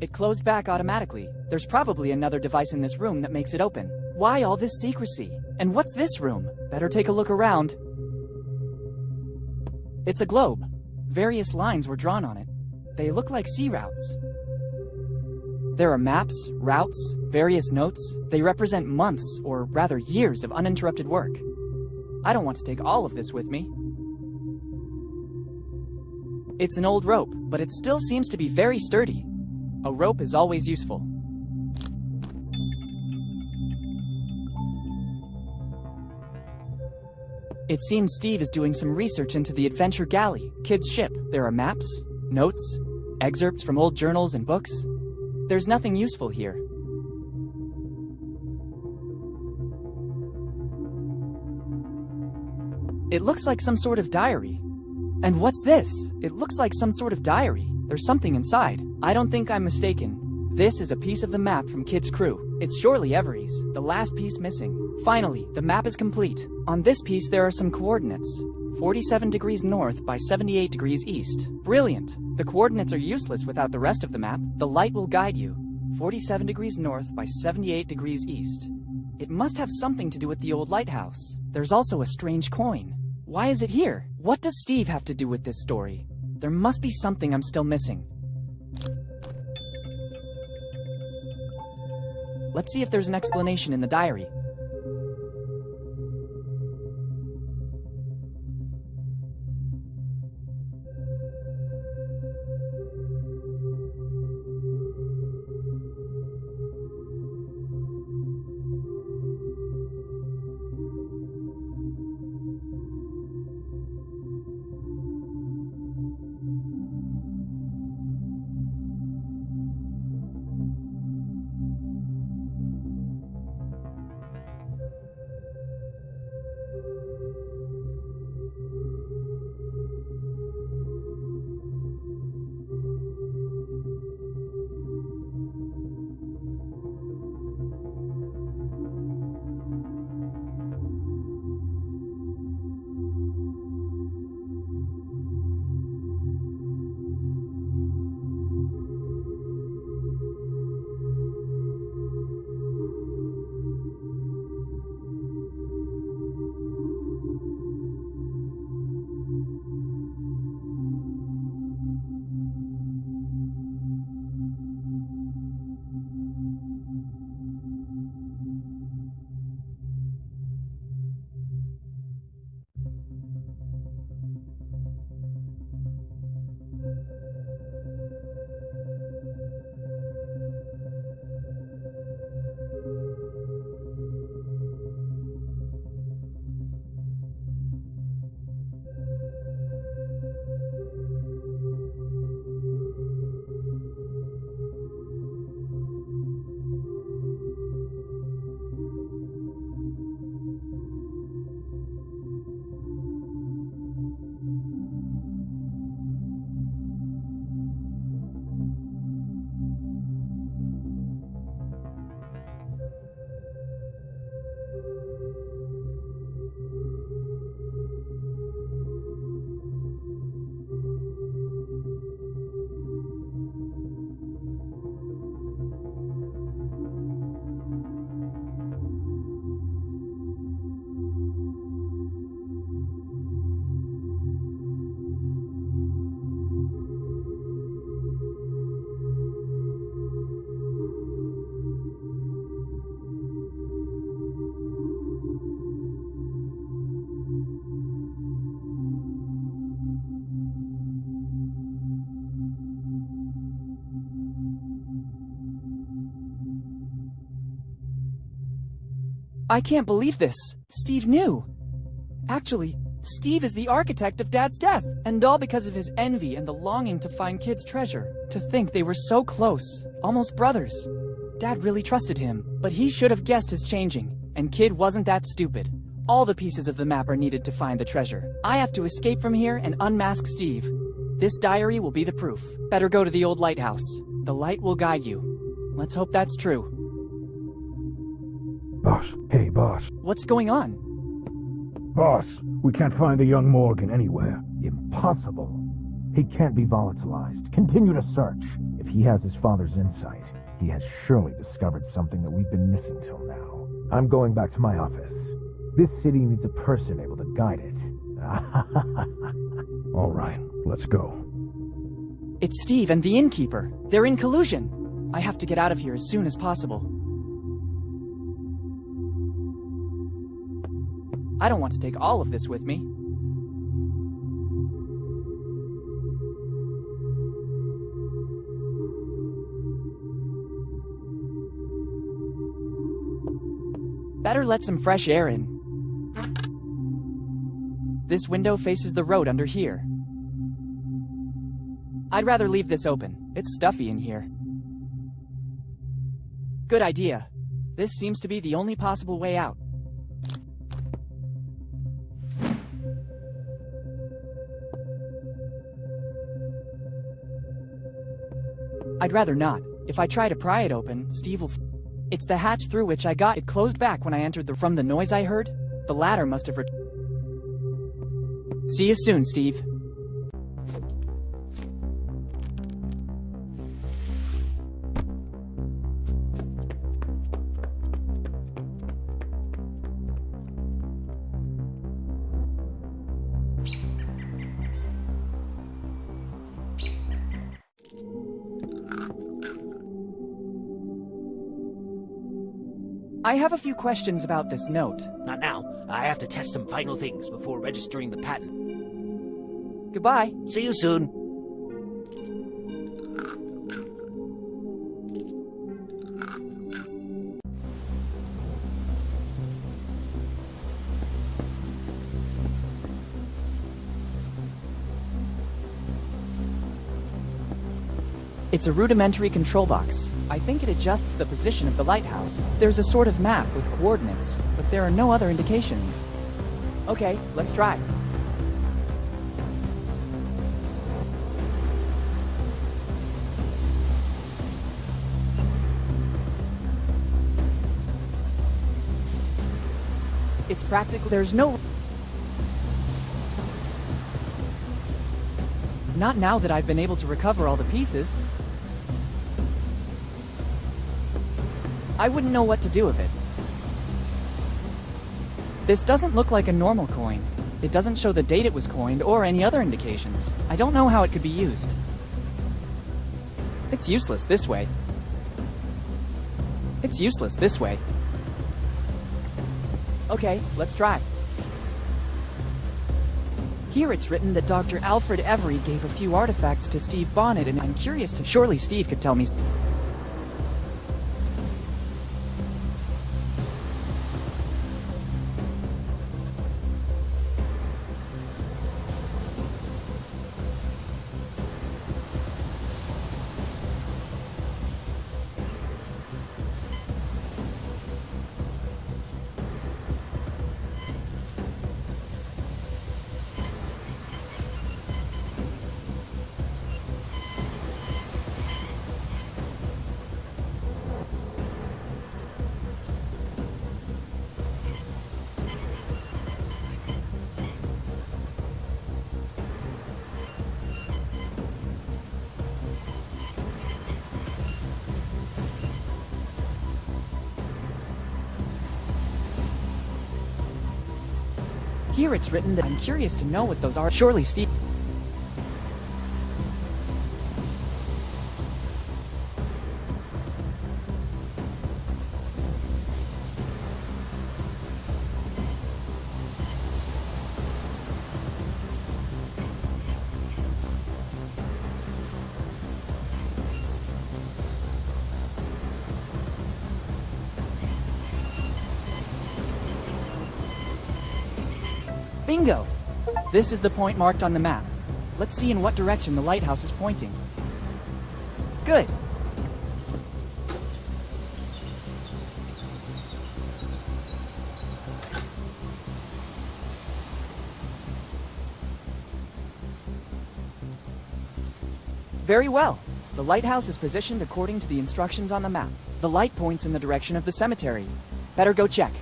It closed back automatically. There's probably another device in this room that makes it open. Why all this secrecy? And what's this room? Better take a look around. It's a globe. Various lines were drawn on it. They look like sea routes. There are maps, routes, various notes. They represent months, or rather years, of uninterrupted work. I don't want to take all of this with me. It's an old rope, but it still seems to be very sturdy. A rope is always useful. It seems Steve is doing some research into the Adventure Galley, Kid's ship. There are maps, notes, excerpts from old journals and books. There's nothing useful here. It looks like some sort of diary. And what's this? It looks like some sort of diary. There's something inside. I don't think I'm mistaken. This is a piece of the map from Kid's crew. It's surely Every's, the last piece missing. Finally, the map is complete. On this piece there are some coordinates. 47 degrees north by 78 degrees east. Brilliant! The coordinates are useless without the rest of the map. The light will guide you. 47 degrees north by 78 degrees east. It must have something to do with the old lighthouse. There's also a strange coin. Why is it here? What does Steve have to do with this story? There must be something I'm still missing. Let's see if there's an explanation in the diary. I can't believe this. Steve knew. Actually, Steve is the architect of Dad's death, and all because of his envy and the longing to find Kid's treasure. To think they were so close, almost brothers. Dad really trusted him, but he should have guessed his changing, and Kid wasn't that stupid. All the pieces of the map are needed to find the treasure. I have to escape from here and unmask Steve. This diary will be the proof. Better go to the old lighthouse. The light will guide you. Let's hope that's true. Boss. Hey, boss. What's going on? Boss, we can't find the young Morgan anywhere. Impossible. He can't be volatilized. Continue to search. If he has his father's insight, he has surely discovered something that we've been missing till now. I'm going back to my office. This city needs a person able to guide it. All right, let's go. It's Steve and the innkeeper. They're in collusion. I have to get out of here as soon as possible. I don't want to take all of this with me. Better let some fresh air in. This window faces the road under here. I'd rather leave this open. It's stuffy in here. Good idea. This seems to be the only possible way out. I'd rather not. If I try to pry it open, Steve will It's the hatch through which I got it closed back when I entered From the noise I heard, the ladder must have See you soon, Steve. I have a few questions about this note. Not now. I have to test some final things before registering the patent. Goodbye. See you soon. It's a rudimentary control box. I think it adjusts the position of the lighthouse. There's a sort of map with coordinates, but there are no other indications. Okay, let's try. It's practical. There's no... Not now that I've been able to recover all the pieces. I wouldn't know what to do with it. This doesn't look like a normal coin. It doesn't show the date it was coined or any other indications. I don't know how it could be used. It's useless this way. It's useless this way. Okay, let's try. Here it's written that Dr. Alfred Every gave a few artifacts to Steve Bonnet, and I'm curious to... Surely Steve could tell me... Here it's written that I'm curious to know what those are. Surely Steve... Bingo! This is the point marked on the map. Let's see in what direction the lighthouse is pointing. Good! Very well. The lighthouse is positioned according to the instructions on the map. The light points in the direction of the cemetery. Better go check.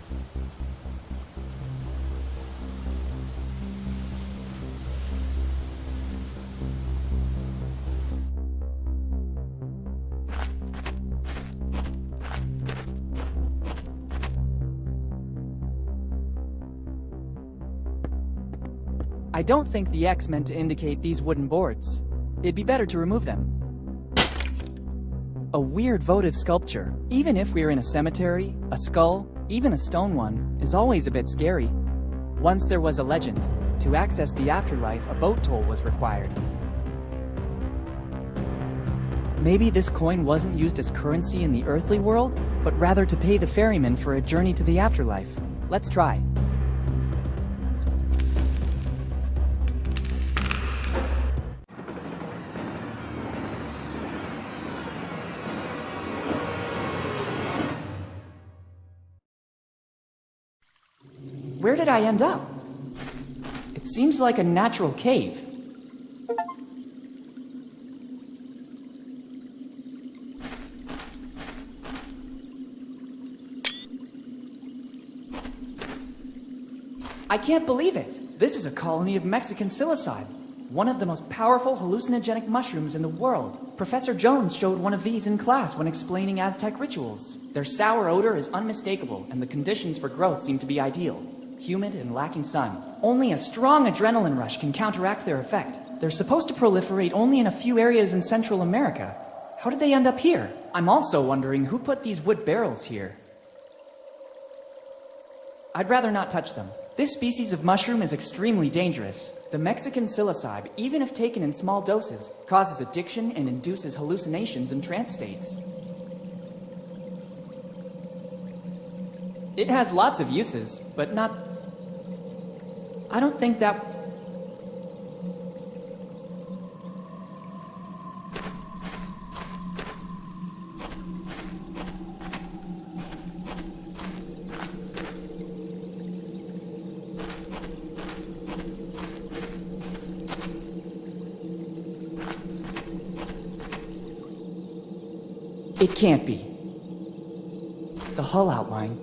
I don't think the X meant to indicate these wooden boards. It'd be better to remove them. A weird votive sculpture. Even if we're in a cemetery, a skull, even a stone one, is always a bit scary. Once there was a legend. To access the afterlife, a boat toll was required. Maybe this coin wasn't used as currency in the earthly world, but rather to pay the ferryman for a journey to the afterlife. Let's try. Where did I end up? It seems like a natural cave. I can't believe it. This is a colony of Mexican psilocybe, one of the most powerful hallucinogenic mushrooms in the world. Professor Jones showed one of these in class when explaining Aztec rituals. Their sour odor is unmistakable, and the conditions for growth seem to be ideal. Humid and lacking sun. Only a strong adrenaline rush can counteract their effect. They're supposed to proliferate only in a few areas in Central America. How did they end up here? I'm also wondering who put these wood barrels here. I'd rather not touch them. This species of mushroom is extremely dangerous. The Mexican psilocybe, even if taken in small doses, causes addiction and induces hallucinations and trance states. It has lots of uses, but not... I don't think that... It can't be. The hull outline,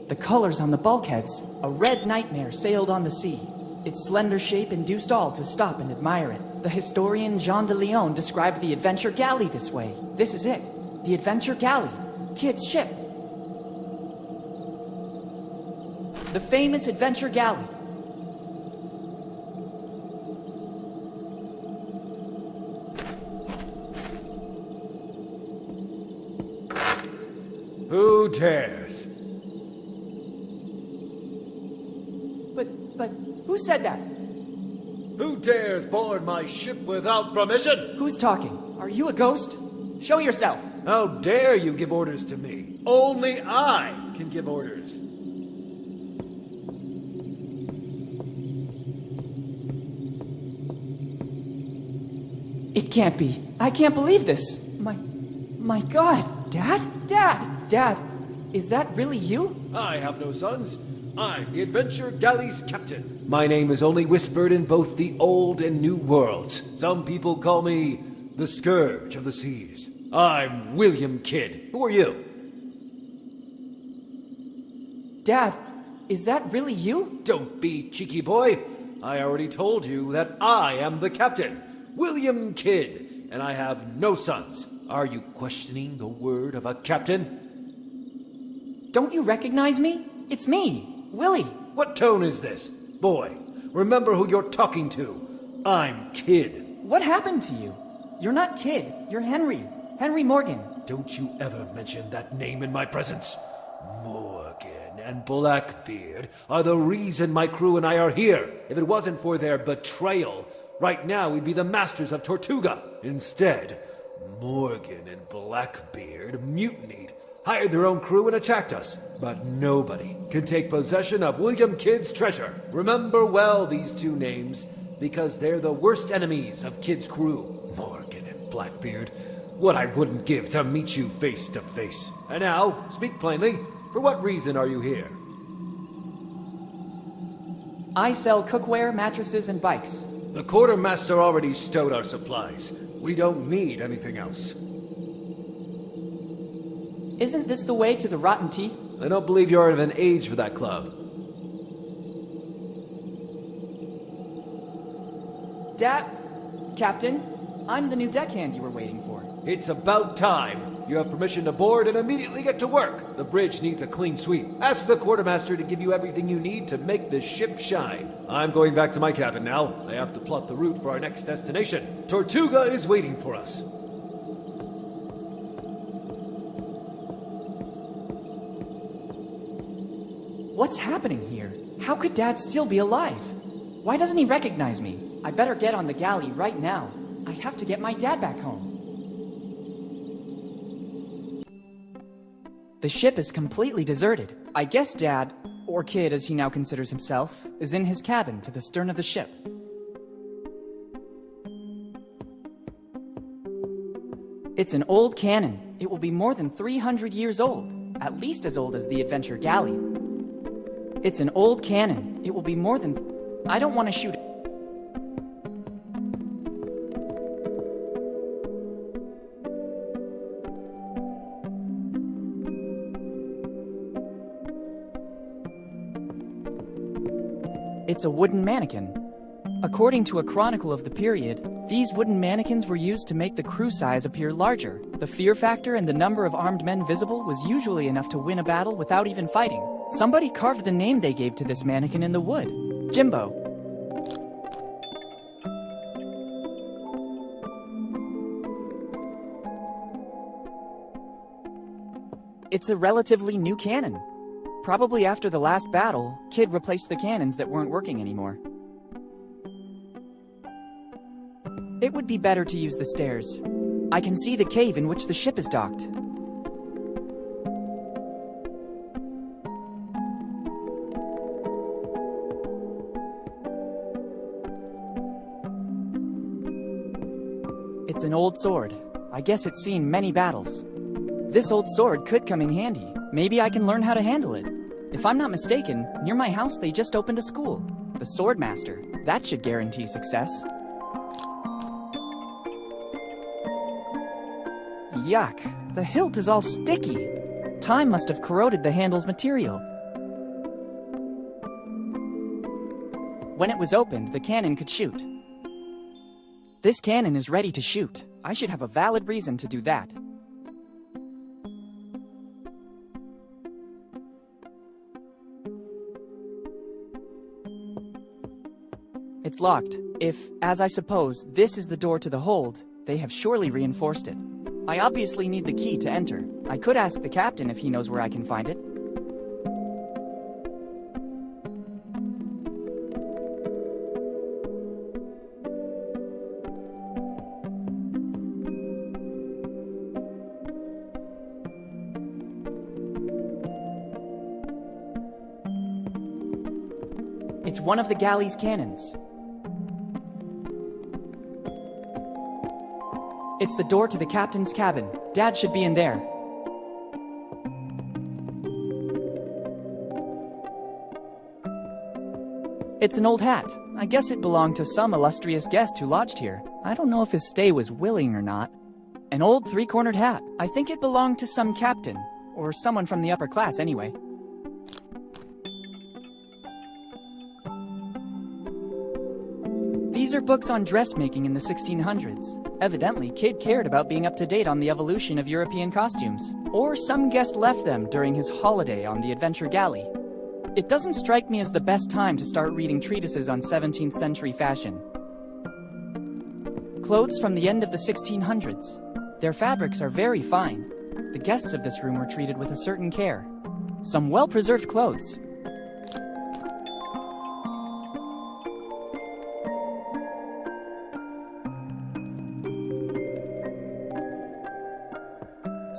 the colors on the bulkheads, a red nightmare sailed on the sea. Its slender shape induced all to stop and admire it. The historian Jean de Leon described the Adventure Galley this way. This is it. The Adventure Galley. Kid's ship. The famous Adventure Galley. Who dares? But, who said that? Who dares board my ship without permission? Who's talking? Are you a ghost? Show yourself. How dare you give orders to me? Only I can give orders. It can't be. I can't believe this. My God. Dad, is that really you? I have no sons. I'm the Adventure Galley's captain. My name is only whispered in both the old and new worlds. Some people call me the Scourge of the Seas. I'm William Kidd. Who are you? Dad, is that really you? Don't be cheeky, boy. I already told you that I am the captain, William Kidd, and I have no sons. Are you questioning the word of a captain? Don't you recognize me? It's me, Willy. What tone is this? Boy, remember who you're talking to. I'm Kidd. What happened to you? You're not Kidd. You're Henry. Henry Morgan. Don't you ever mention that name in my presence. Morgan and Blackbeard are the reason my crew and I are here. If it wasn't for their betrayal, right now we'd be the masters of Tortuga. Instead, Morgan and Blackbeard mutinied, hired their own crew and attacked us. But nobody can take possession of William Kidd's treasure. Remember well these two names, because they're the worst enemies of Kidd's crew. Morgan and Blackbeard. What I wouldn't give to meet you face to face. And now, speak plainly. For what reason are you here? I sell cookware, mattresses, and bikes. The quartermaster already stowed our supplies. We don't need anything else. Isn't this the way to the Rotten Teeth? I don't believe you're of an age for that club. Captain, I'm the new deckhand you were waiting for. It's about time. You have permission to board and immediately get to work. The bridge needs a clean sweep. Ask the quartermaster to give you everything you need to make this ship shine. I'm going back to my cabin now. I have to plot the route for our next destination. Tortuga is waiting for us. What's happening here? How could Dad still be alive? Why doesn't he recognize me? I better get on the galley right now. I have to get my dad back home. The ship is completely deserted. I guess Dad, or Kidd as he now considers himself, is in his cabin to the stern of the ship. It's an old cannon. It will be more than 300 years old, at least as old as the Adventure Galley. It's an old cannon. It will be more than... I don't want to shoot it. It's a wooden mannequin. According to a chronicle of the period, these wooden mannequins were used to make the crew size appear larger. The fear factor and the number of armed men visible was usually enough to win a battle without even fighting. Somebody carved the name they gave to this mannequin in the wood. Jimbo. It's a relatively new cannon. Probably after the last battle, Kid replaced the cannons that weren't working anymore. It would be better to use the stairs. I can see the cave in which the ship is docked. It's an old sword. I guess it's seen many battles. This old sword could come in handy. Maybe I can learn how to handle it. If I'm not mistaken, near my house they just opened a school. The Swordmaster. That should guarantee success. Yuck. The hilt is all sticky. Time must have corroded the handle's material. When it was opened, the cannon could shoot. This cannon is ready to shoot. I should have a valid reason to do that. It's locked. If, as I suppose, this is the door to the hold, they have surely reinforced it. I obviously need the key to enter. I could ask the captain if he knows where I can find it. It's one of the galley's cannons. It's the door to the captain's cabin. Dad should be in there. It's an old hat. I guess it belonged to some illustrious guest who lodged here. I don't know if his stay was willing or not. An old three-cornered hat. I think it belonged to some captain, or someone from the upper class anyway. These are books on dressmaking in the 1600s. Evidently, Kid cared about being up to date on the evolution of European costumes. Or some guest left them during his holiday on the adventure galley. It doesn't strike me as the best time to start reading treatises on 17th century fashion. Clothes from the end of the 1600s. Their fabrics are very fine. The guests of this room were treated with a certain care. Some well-preserved clothes.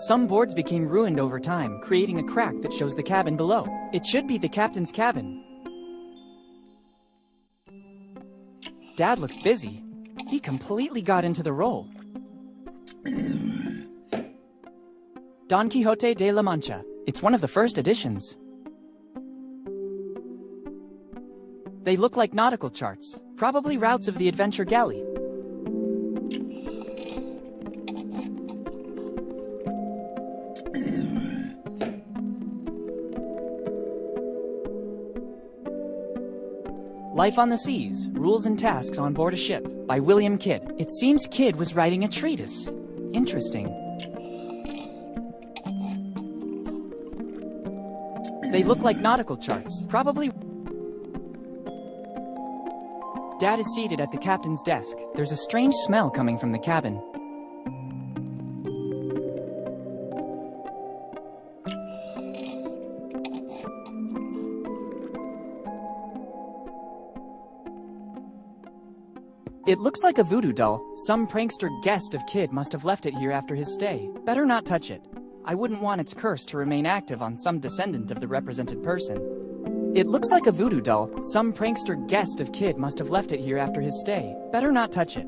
Some boards became ruined over time, creating a crack that shows the cabin below. It should be the captain's cabin. Dad looks busy. He completely got into the role. Don Quixote de la Mancha. It's one of the first editions. They look like nautical charts, probably routes of the adventure galley. Life on the Seas, Rules and Tasks on Board a Ship, by William Kidd. It seems Kidd was writing a treatise. Interesting. They look like nautical charts, probably. Dad is seated at the captain's desk. There's a strange smell coming from the cabin. It looks like a voodoo doll. Some prankster guest of Kid must have left it here after his stay. Better not touch it. I wouldn't want its curse to remain active on some descendant of the represented person. It looks like a voodoo doll. Some prankster guest of Kid must have left it here after his stay. Better not touch it.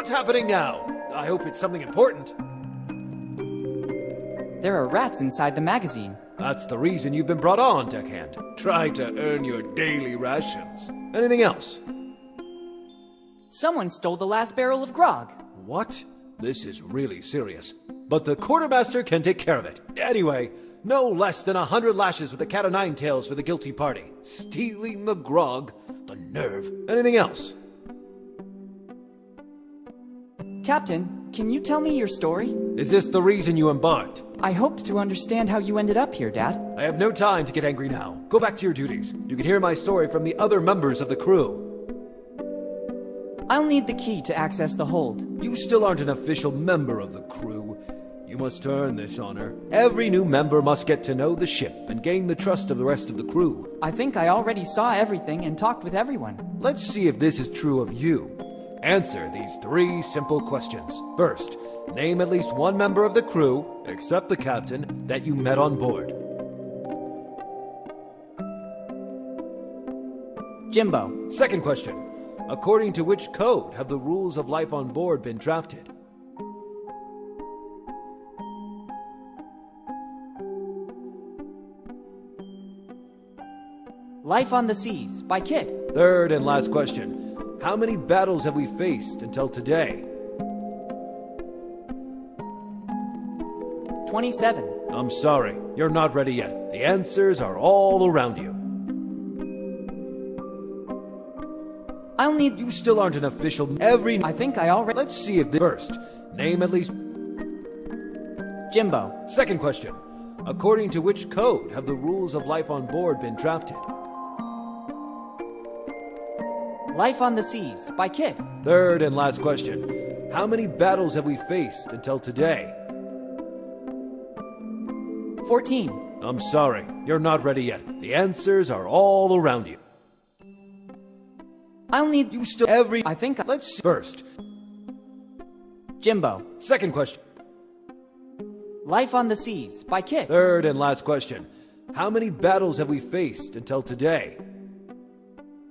What's happening now? I hope it's something important. There are rats inside the magazine. That's the reason you've been brought on, deckhand. Try to earn your daily rations. Anything else? Someone stole the last barrel of grog. What? This is really serious. But the quartermaster can take care of it. Anyway, no less than 100 lashes with the cat o' nine tails for the guilty party. Stealing the grog. The nerve. Anything else? Captain, can you tell me your story? Is this the reason you embarked? I hoped to understand how you ended up here, Dad. I have no time to get angry now. Go back to your duties. You can hear my story from the other members of the crew. I'll need the key to access the hold. You still aren't an official member of the crew. You must earn this honor. Every new member must get to know the ship and gain the trust of the rest of the crew. I think I already saw everything and talked with everyone. Let's see if this is true of you. Answer these 3 simple questions. First, name at least one member of the crew, except the captain, that you met on board. Jimbo. Second question. According to which code have the rules of life on board been drafted? Life on the Seas by Kid. Third and last question. How many battles have we faced until today? 27. I'm sorry, you're not ready yet. The answers are all around you. I'll need... You still aren't an official... I think I already... Let's see if... First, name at least... Jimbo. Second question. According to which code have the rules of life on board been drafted? Life on the Seas by Kid. Third and last question. How many battles have we faced until today? 14. I'm sorry, you're not ready yet. The answers are all around you. I'll need... You still... I think... Let's see. First. Jimbo. Second question. Life on the Seas by Kid. Third and last question. How many battles have we faced until today?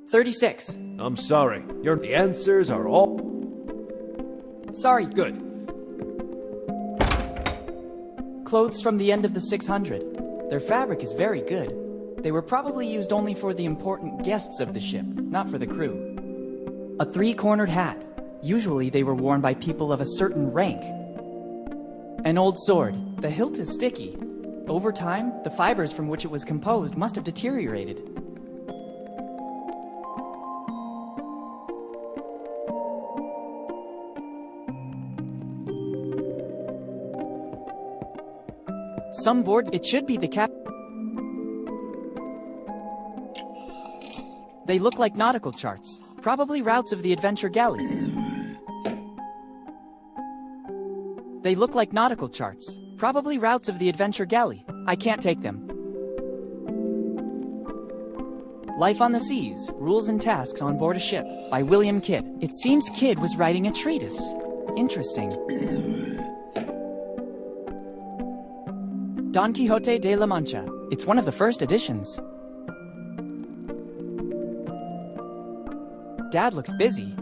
36. I'm sorry. The answers are all... Sorry. Good. Clothes from the end of the 600. Their fabric is very good. They were probably used only for the important guests of the ship, not for the crew. A 3-cornered hat. Usually they were worn by people of a certain rank. An old sword. The hilt is sticky. Over time, the fibers from which it was composed must have deteriorated. Some boards, it should be the cap. They look like nautical charts, probably routes of the adventure galley. They look like nautical charts, probably routes of the adventure galley. I can't take them. Life on the Seas, Rules and Tasks on Board a Ship by William Kidd. It seems Kidd was writing a treatise. Interesting. Don Quixote de la Mancha. It's one of the first editions. Dad looks busy.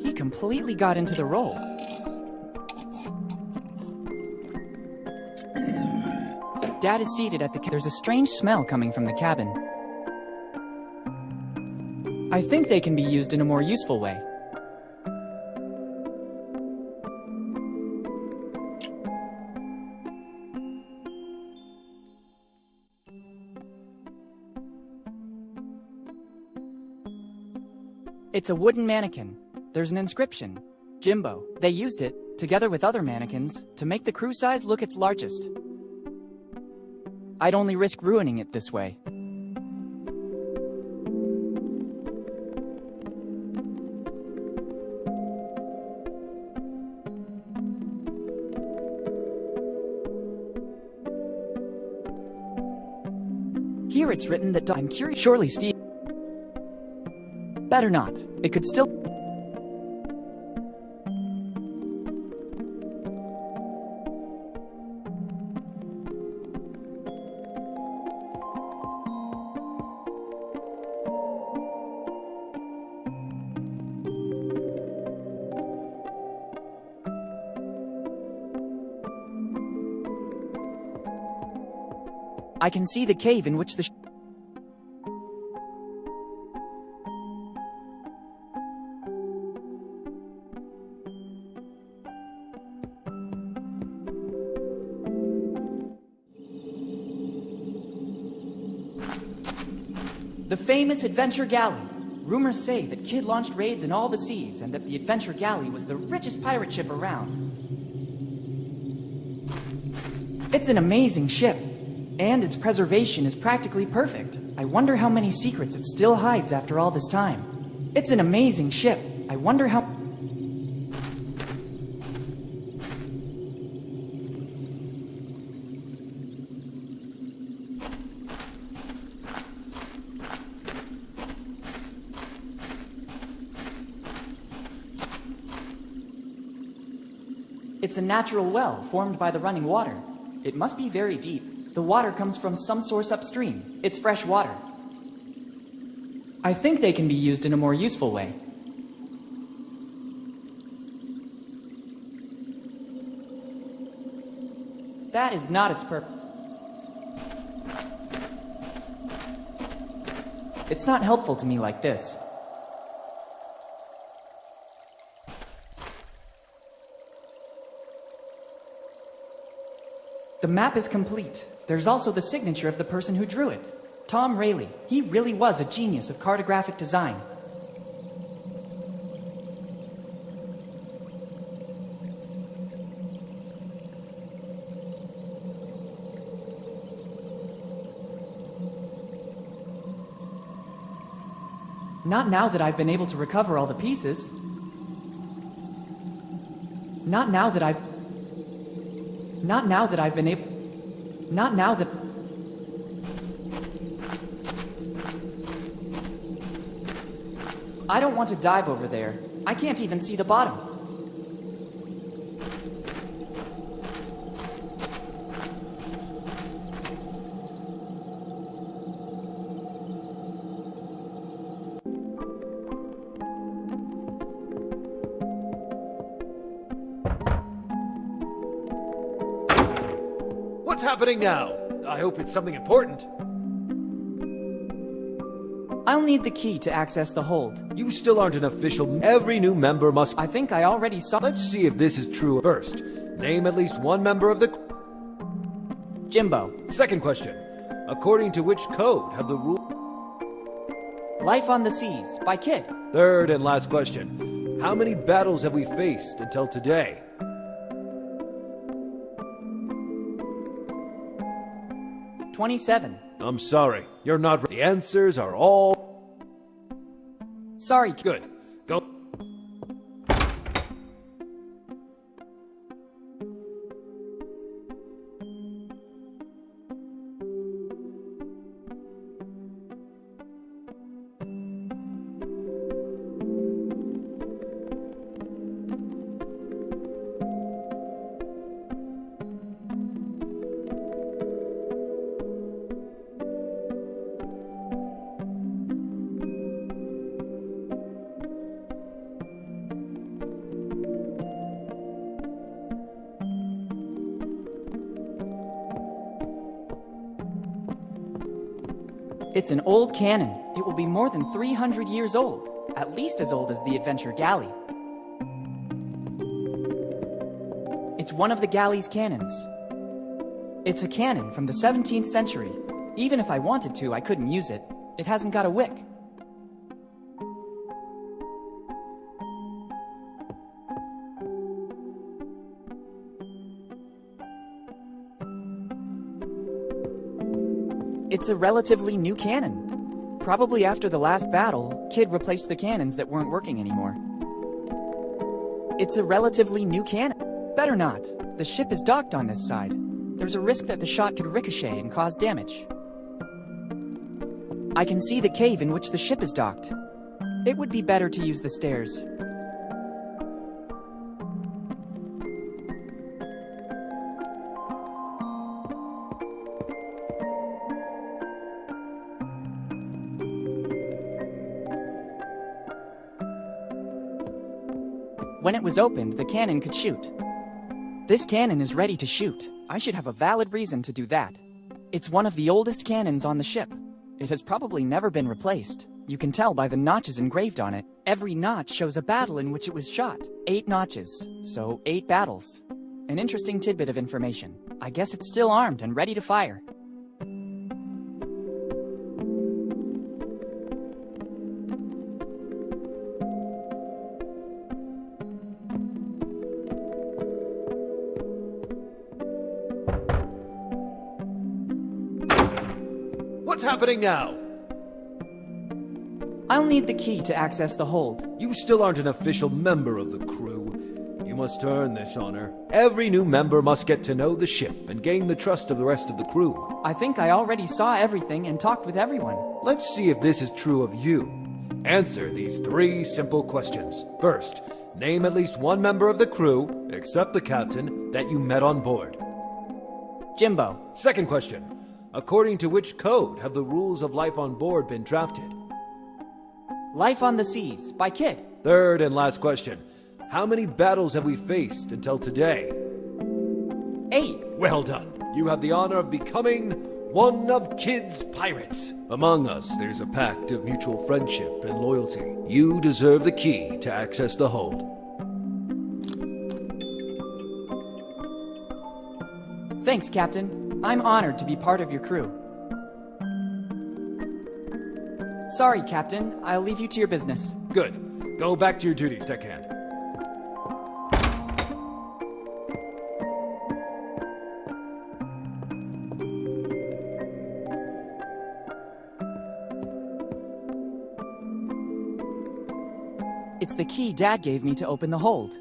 He completely got into the role. Dad is seated at the... There's a strange smell coming from the cabin. I think they can be used in a more useful way. It's a wooden mannequin. There's an inscription. Jimbo. They used it, together with other mannequins, to make the crew size look its largest. I'd only risk ruining it this way. Here it's written that I'm curious. Surely Steve... Better not. It could still... I can see the cave in which the The famous Adventure Galley. Rumors say that Kid launched raids in all the seas and that the Adventure Galley was the richest pirate ship around. It's an amazing ship, and its preservation is practically perfect. I wonder how many secrets it still hides after all this time. It's an amazing ship. I wonder how... It's a natural well formed by the running water. It must be very deep. The water comes from some source upstream. It's fresh water. I think they can be used in a more useful way. That is not its purpose. It's not helpful to me like this. The map is complete. There's also the signature of the person who drew it. Tom Rayleigh. He really was a genius of cartographic design. Not now that I've been able to recover all the pieces. Not now that I've been able... Not now that... I don't want to dive over there. I can't even see the bottom. What's happening now? I hope it's something important. I'll need the key to access the hold. You still aren't an official. Every new member must... I think I already saw... Let's see if this is true first. Name at least one member of the... Jimbo. Second question. According to which code have the rules... Life on the Seas, by Kid. Third and last question. How many battles have we faced until today? 27. I'm sorry. You're not... The answers are all... Sorry. Good. Go. It's an old cannon. It will be more than 300 years old. At least as old as the Adventure Galley. It's one of the galley's cannons. It's a cannon from the 17th century. Even if I wanted to, I couldn't use it. It hasn't got a wick. It's a relatively new cannon. Probably after the last battle, Kid replaced the cannons that weren't working anymore. It's a relatively new cannon. Better not. The ship is docked on this side. There's a risk that the shot could ricochet and cause damage. I can see the cave in which the ship is docked. It would be better to use the stairs. When it was opened, the cannon could shoot. This cannon is ready to shoot. I should have a valid reason to do that. It's one of the oldest cannons on the ship. It has probably never been replaced. You can tell by the notches engraved on it. Every notch shows a battle in which it was shot. 8 notches, so 8 battles. An interesting tidbit of information. I guess it's still armed and ready to fire. What's happening now? I'll need the key to access the hold. You still aren't an official member of the crew. You must earn this honor. Every new member must get to know the ship and gain the trust of the rest of the crew. I think I already saw everything and talked with everyone. Let's see if this is true of you. Answer these 3 simple questions. First, name at least one member of the crew, except the captain, that you met on board. Jimbo. Second question. According to which code have the rules of life on board been drafted? Life on the Seas, by Kid. Third and last question. How many battles have we faced until today? 8. Well done. You have the honor of becoming one of Kid's pirates. Among us, there's a pact of mutual friendship and loyalty. You deserve the key to access the hold. Thanks, Captain. I'm honored to be part of your crew. Sorry, Captain. I'll leave you to your business. Good. Go back to your duties, deckhand. It's the key Dad gave me to open the hold.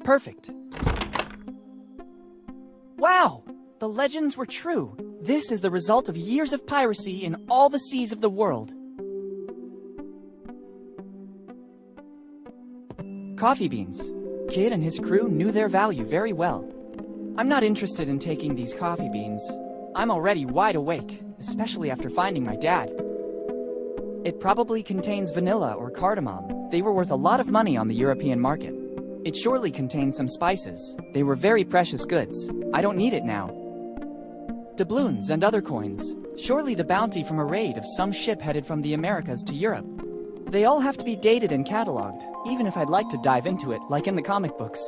Perfect. Wow! The legends were true. This is the result of years of piracy in all the seas of the world. Coffee beans. Kid and his crew knew their value very well. I'm not interested in taking these coffee beans. I'm already wide awake, especially after finding my dad. It probably contains vanilla or cardamom. They were worth a lot of money on the European market. It surely contained some spices. They were very precious goods. I don't need it now. Doubloons and other coins. Surely the bounty from a raid of some ship headed from the Americas to Europe. They all have to be dated and cataloged, even if I'd like to dive into it, like in the comic books.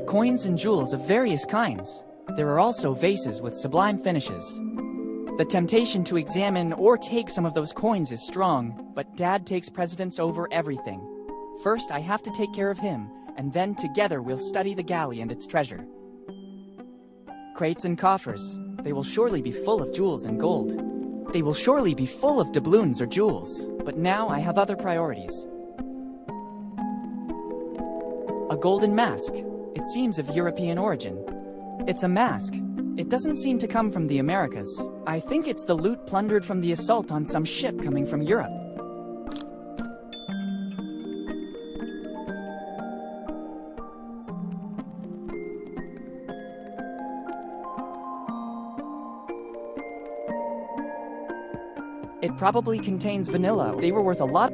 Coins and jewels of various kinds. There are also vases with sublime finishes. The temptation to examine or take some of those coins is strong, but Dad takes precedence over everything. First, I have to take care of him, and then together we'll study the galley and its treasure. Crates and coffers. They will surely be full of jewels and gold. They will surely be full of doubloons or jewels, but now I have other priorities. A golden mask. It seems of European origin. It's a mask. It doesn't seem to come from the Americas. I think it's the loot plundered from the assault on some ship coming from Europe. It probably contains vanilla. They were worth a lot.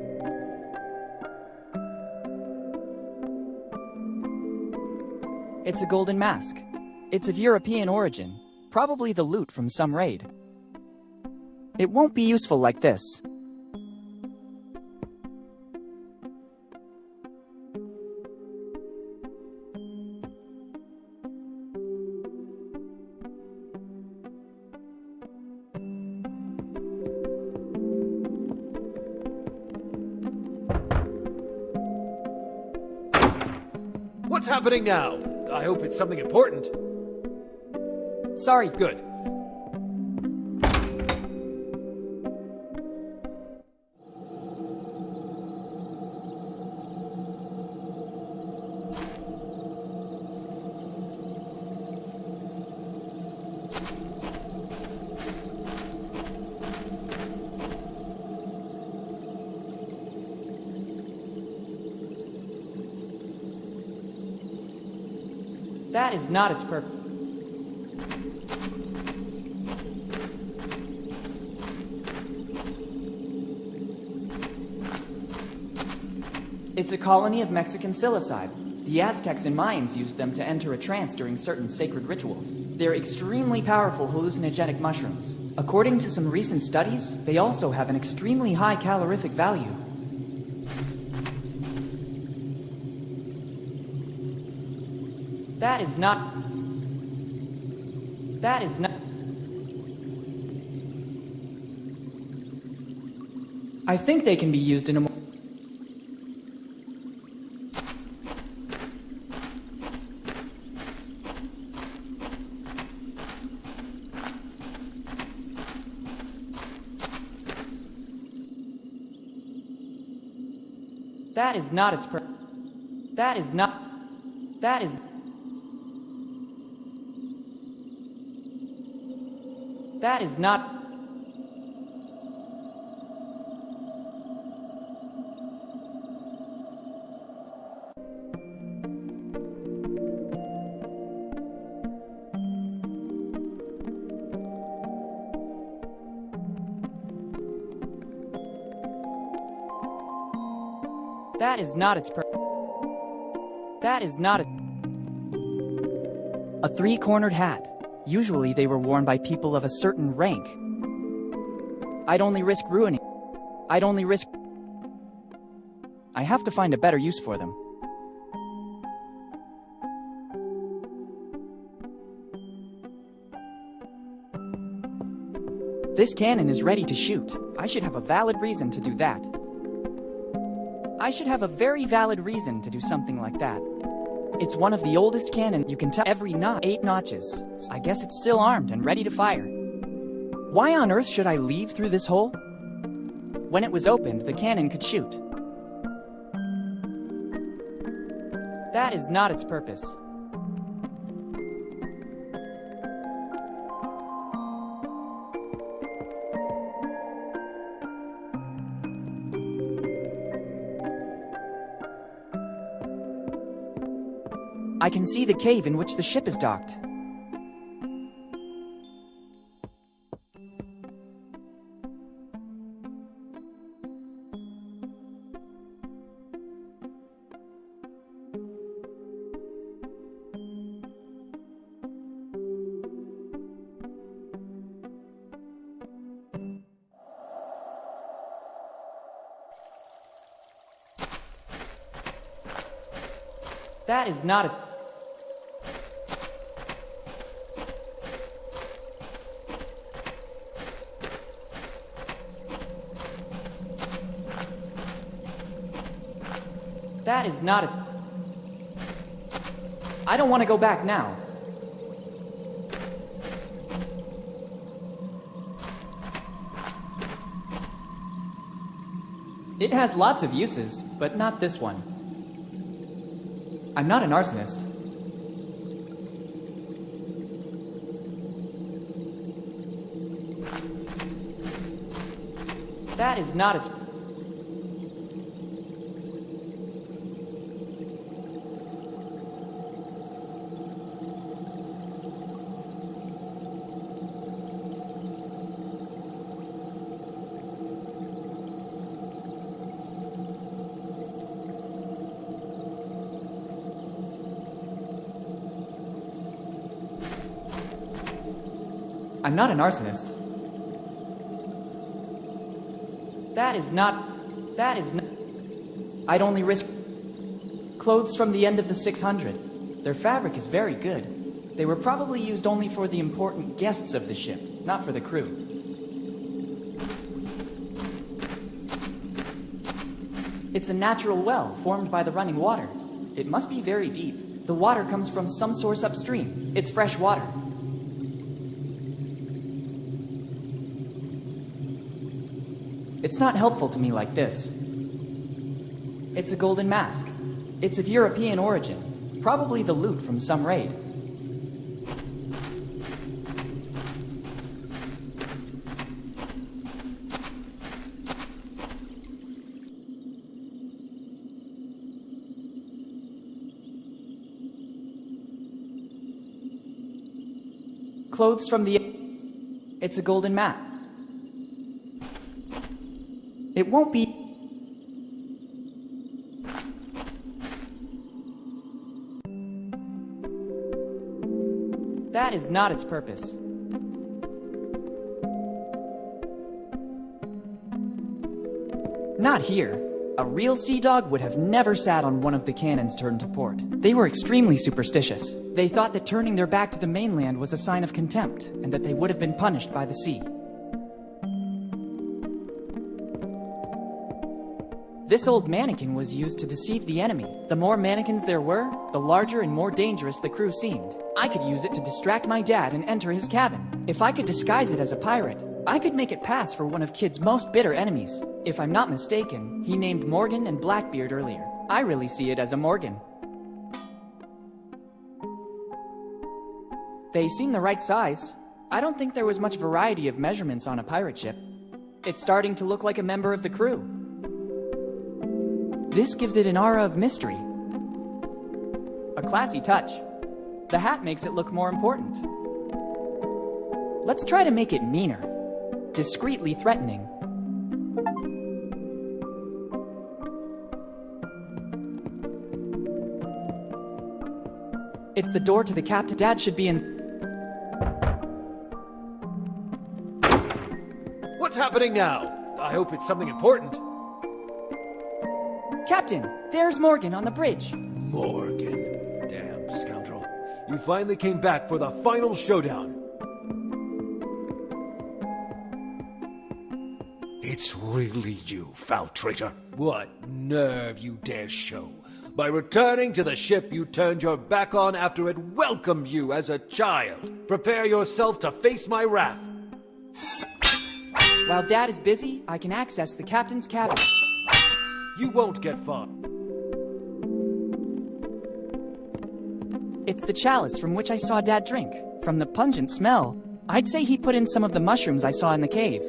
It's a golden mask. It's of European origin, probably the loot from some raid. It won't be useful like this. What's happening now? I hope it's something important. Sorry. Good. That is not its purpose. It's a colony of Mexican psilocybe. The Aztecs and Mayans used them to enter a trance during certain sacred rituals. They're extremely powerful hallucinogenic mushrooms. According to some recent studies, they also have an extremely high calorific value. That is not... I think they can be used in a more... That is not its That is not... That is... That is not... That is not its That is not a three-cornered hat. Usually they were worn by people of a certain rank. I'd only risk ruining. I have to find a better use for them. This cannon is ready to shoot. I should have a valid reason to do that. I should have a very valid reason to do something like that. It's one of the oldest cannons. You can tell every notch, 8 notches. I guess it's still armed and ready to fire. Why on earth should I leave through this hole? When it was opened, the cannon could shoot. That is not its purpose. I can see the cave in which the ship is docked. That is not a... That is not a... I don't want to go back now. It has lots of uses, but not this one. I'm not an arsonist. That is not its... I'm not an arsonist. That is not... I'd only risk... Clothes from the end of the 600. Their fabric is very good. They were probably used only for the important guests of the ship, not for the crew. It's a natural well formed by the running water. It must be very deep. The water comes from some source upstream. It's fresh water. It's not helpful to me like this. It's a golden mask. It's of European origin, probably the loot from some raid. Clothes from the... It's a golden map. It won't be... is not its purpose. Not here. A real sea dog would have never sat on one of the cannons turned to port. They were extremely superstitious. They thought that turning their back to the mainland was a sign of contempt, and that they would have been punished by the sea. This old mannequin was used to deceive the enemy. The more mannequins there were, the larger and more dangerous the crew seemed. I could use it to distract my dad and enter his cabin. If I could disguise it as a pirate, I could make it pass for one of Kid's most bitter enemies. If I'm not mistaken, he named Morgan and Blackbeard earlier. I really see it as a Morgan. They seem the right size. I don't think there was much variety of measurements on a pirate ship. It's starting to look like a member of the crew. This gives it an aura of mystery. A classy touch. The hat makes it look more important. Let's try to make it meaner. Discreetly threatening. It's the door to the captain. Dad should be in... What's happening now? I hope it's something important. Captain, there's Morgan on the bridge. Morgan. Damn scoundrel. You finally came back for the final showdown. It's really you, foul traitor. What nerve you dare show. By returning to the ship you turned your back on after it welcomed you as a child. Prepare yourself to face my wrath. While Dad is busy, I can access the captain's cabin. You won't get far. It's the chalice from which I saw Dad drink. From the pungent smell, I'd say he put in some of the mushrooms I saw in the cave.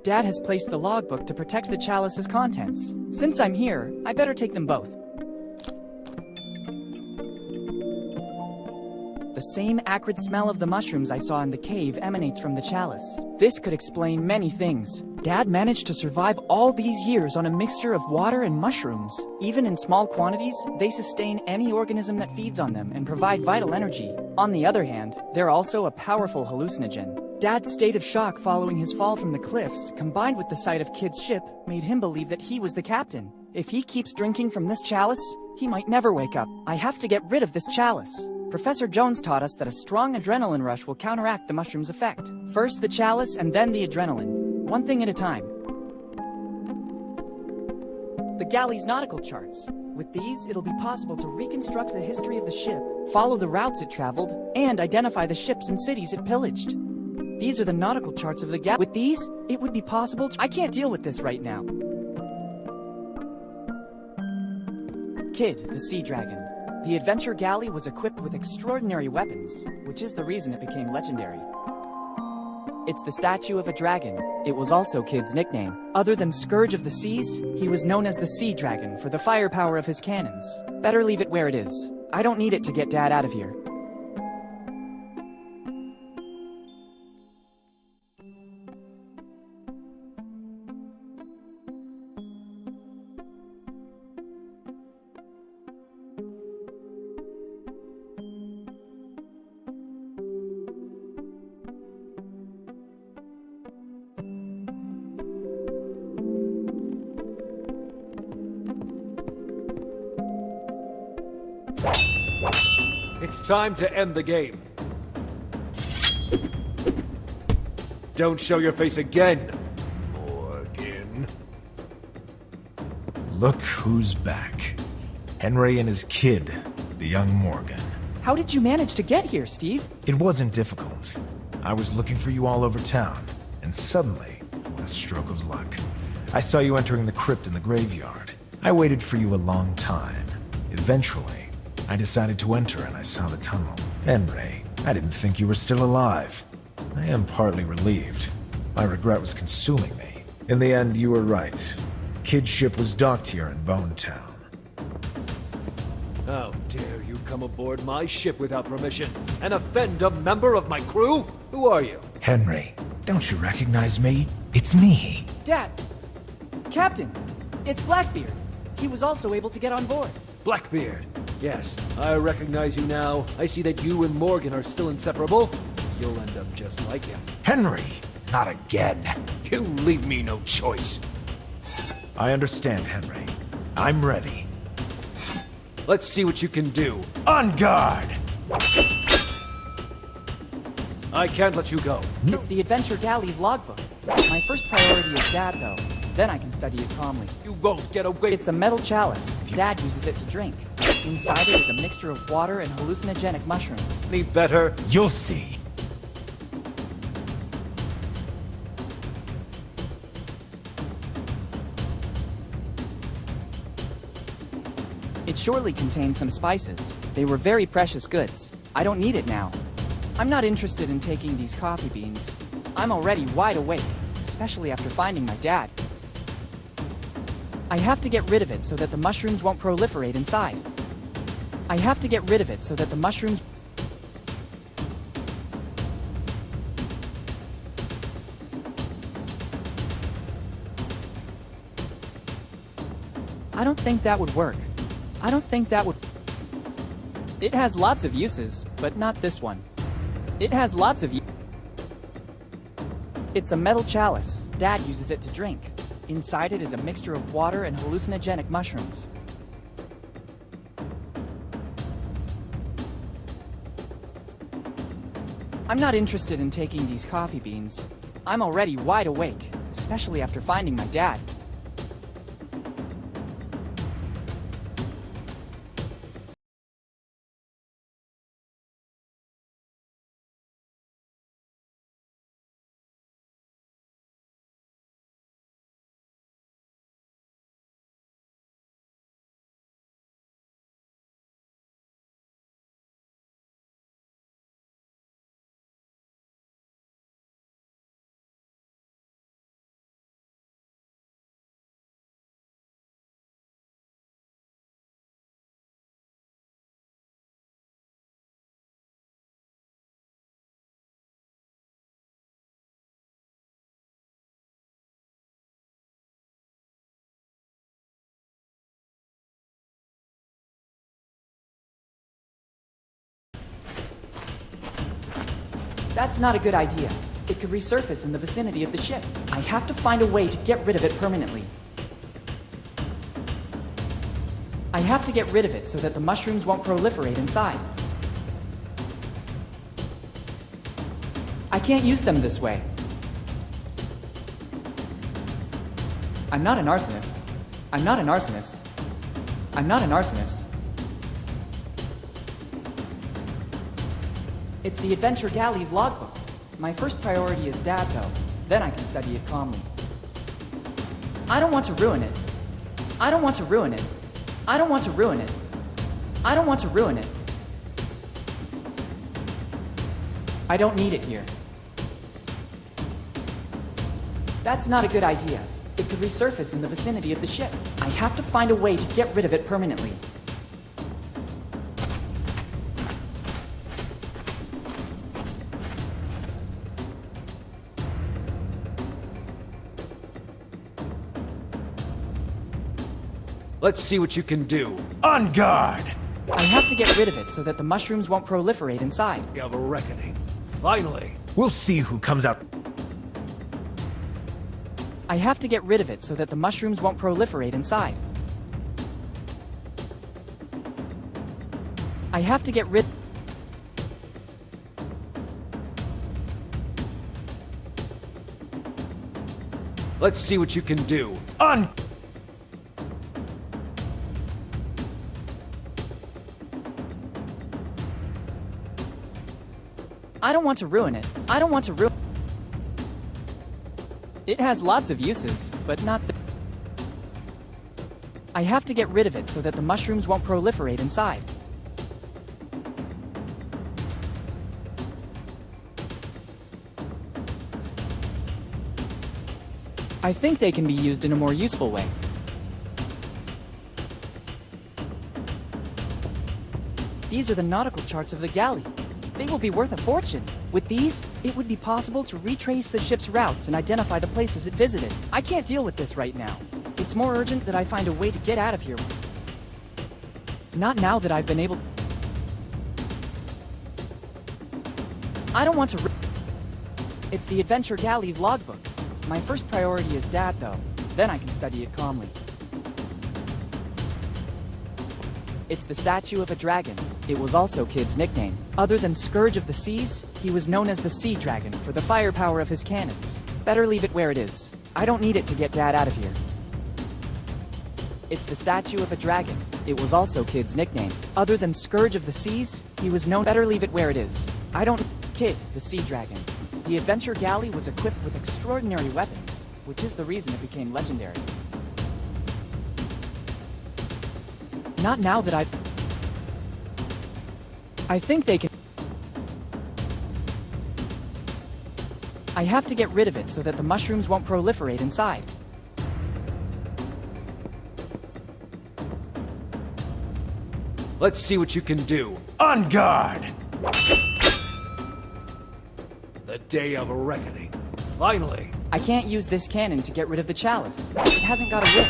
Dad has placed the logbook to protect the chalice's contents. Since I'm here, I better take them both. The same acrid smell of the mushrooms I saw in the cave emanates from the chalice. This could explain many things. Dad managed to survive all these years on a mixture of water and mushrooms. Even in small quantities, they sustain any organism that feeds on them and provide vital energy. On the other hand, they're also a powerful hallucinogen. Dad's state of shock following his fall from the cliffs, combined with the sight of Kid's ship, made him believe that he was the captain. If he keeps drinking from this chalice, he might never wake up. I have to get rid of this chalice. Professor Jones taught us that a strong adrenaline rush will counteract the mushroom's effect. First the chalice and then the adrenaline. One thing at a time. The galley's nautical charts. With these, it'll be possible to reconstruct the history of the ship, follow the routes it traveled, and identify the ships and cities it pillaged. These are the nautical charts of the galley. With these, it would be possible to... I can't deal with this right now. Kid, the sea dragon. The adventure galley was equipped with extraordinary weapons, which is the reason it became legendary. It's the statue of a dragon. It was also Kid's nickname. Other than Scourge of the Seas, he was known as the Sea Dragon for the firepower of his cannons. Better leave it where it is. I don't need it to get Dad out of here. It's time to end the game. Don't show your face again, Morgan. Look who's back. Henry and his kid, the young Morgan. How did you manage to get here, Steve? It wasn't difficult. I was looking for you all over town, and suddenly, a stroke of luck. I saw you entering the crypt in the graveyard. I waited for you a long time. Eventually, I decided to enter and I saw the tunnel. Henry, I didn't think you were still alive. I am partly relieved. My regret was consuming me. In the end, you were right. Kid's ship was docked here in Bone Town. How dare you come aboard my ship without permission and offend a member of my crew? Who are you? Henry, don't you recognize me? It's me. Dad! Captain! It's Blackbeard! He was also able to get on board. Blackbeard, Yes, I recognize you now. I see that you and Morgan are still inseparable. You'll end up just like him. Henry! Not again. You leave me no choice. I understand, Henry. I'm ready. Let's see what you can do. On guard! I can't let you go. It's the Adventure Galley's logbook. My first priority is Dad, though. Then I can study it calmly. You won't get away. It's a metal chalice. Dad uses it to drink. Inside it is a mixture of water and hallucinogenic mushrooms. Any better? You'll see. It surely contained some spices. They were very precious goods. I don't need it now. I'm not interested in taking these coffee beans. I'm already wide awake, especially after finding my dad. I have to get rid of it so that the mushrooms won't proliferate inside. I have to get rid of it so that the mushrooms... I don't think that would work. I don't think that would... It has lots of uses, but not this one. It has lots of... It's a metal chalice. Dad uses it to drink. Inside it is a mixture of water and hallucinogenic mushrooms. I'm not interested in taking these coffee beans. I'm already wide awake, especially after finding my dad. That's not a good idea. It could resurface in the vicinity of the ship. I have to find a way to get rid of it permanently. I have to get rid of it so that the mushrooms won't proliferate inside. I can't use them this way. I'm not an arsonist. I'm not an arsonist. I'm not an arsonist. It's the Adventure Galley's logbook. My first priority is Dad, though. Then I can study it calmly. I don't want to ruin it. I don't want to ruin it. I don't want to ruin it. I don't want to ruin it. I don't need it here. That's not a good idea. It could resurface in the vicinity of the ship. I have to find a way to get rid of it permanently. Let's see what you can do. On guard! I have to get rid of it so that the mushrooms won't proliferate inside. We have a reckoning. Finally. We'll see who comes out. I have to get rid of it so that the mushrooms won't proliferate inside. I have to get rid... Let's see what you can do. On... I don't want to ruin it. I don't want to ruin... It has lots of uses, but not the... I have to get rid of it so that the mushrooms won't proliferate inside. I think they can be used in a more useful way. These are the nautical charts of the galley. They will be worth a fortune. With these, it would be possible to retrace the ship's routes and identify the places it visited. I can't deal with this right now. It's more urgent that I find a way to get out of here. Not now that I've been able... I don't want to... It's the Adventure Galley's logbook. My first priority is Dad, though. Then I can study it calmly. It's the statue of a dragon. It was also Kid's nickname. Other than Scourge of the Seas, he was known as the Sea Dragon for the firepower of his cannons. Better leave it where it is. I don't need it to get Dad out of here. It's the statue of a dragon. It was also Kid's nickname. Other than Scourge of the Seas, he was known... Better leave it where it is. I don't... Kid, the Sea Dragon. The Adventure Galley was equipped with extraordinary weapons, which is the reason it became legendary. Not now that I think they can... I have to get rid of it so that the mushrooms won't proliferate inside. Let's see what you can do. On guard! The day of reckoning. Finally! I can't use this cannon to get rid of the chalice. It hasn't got a wick.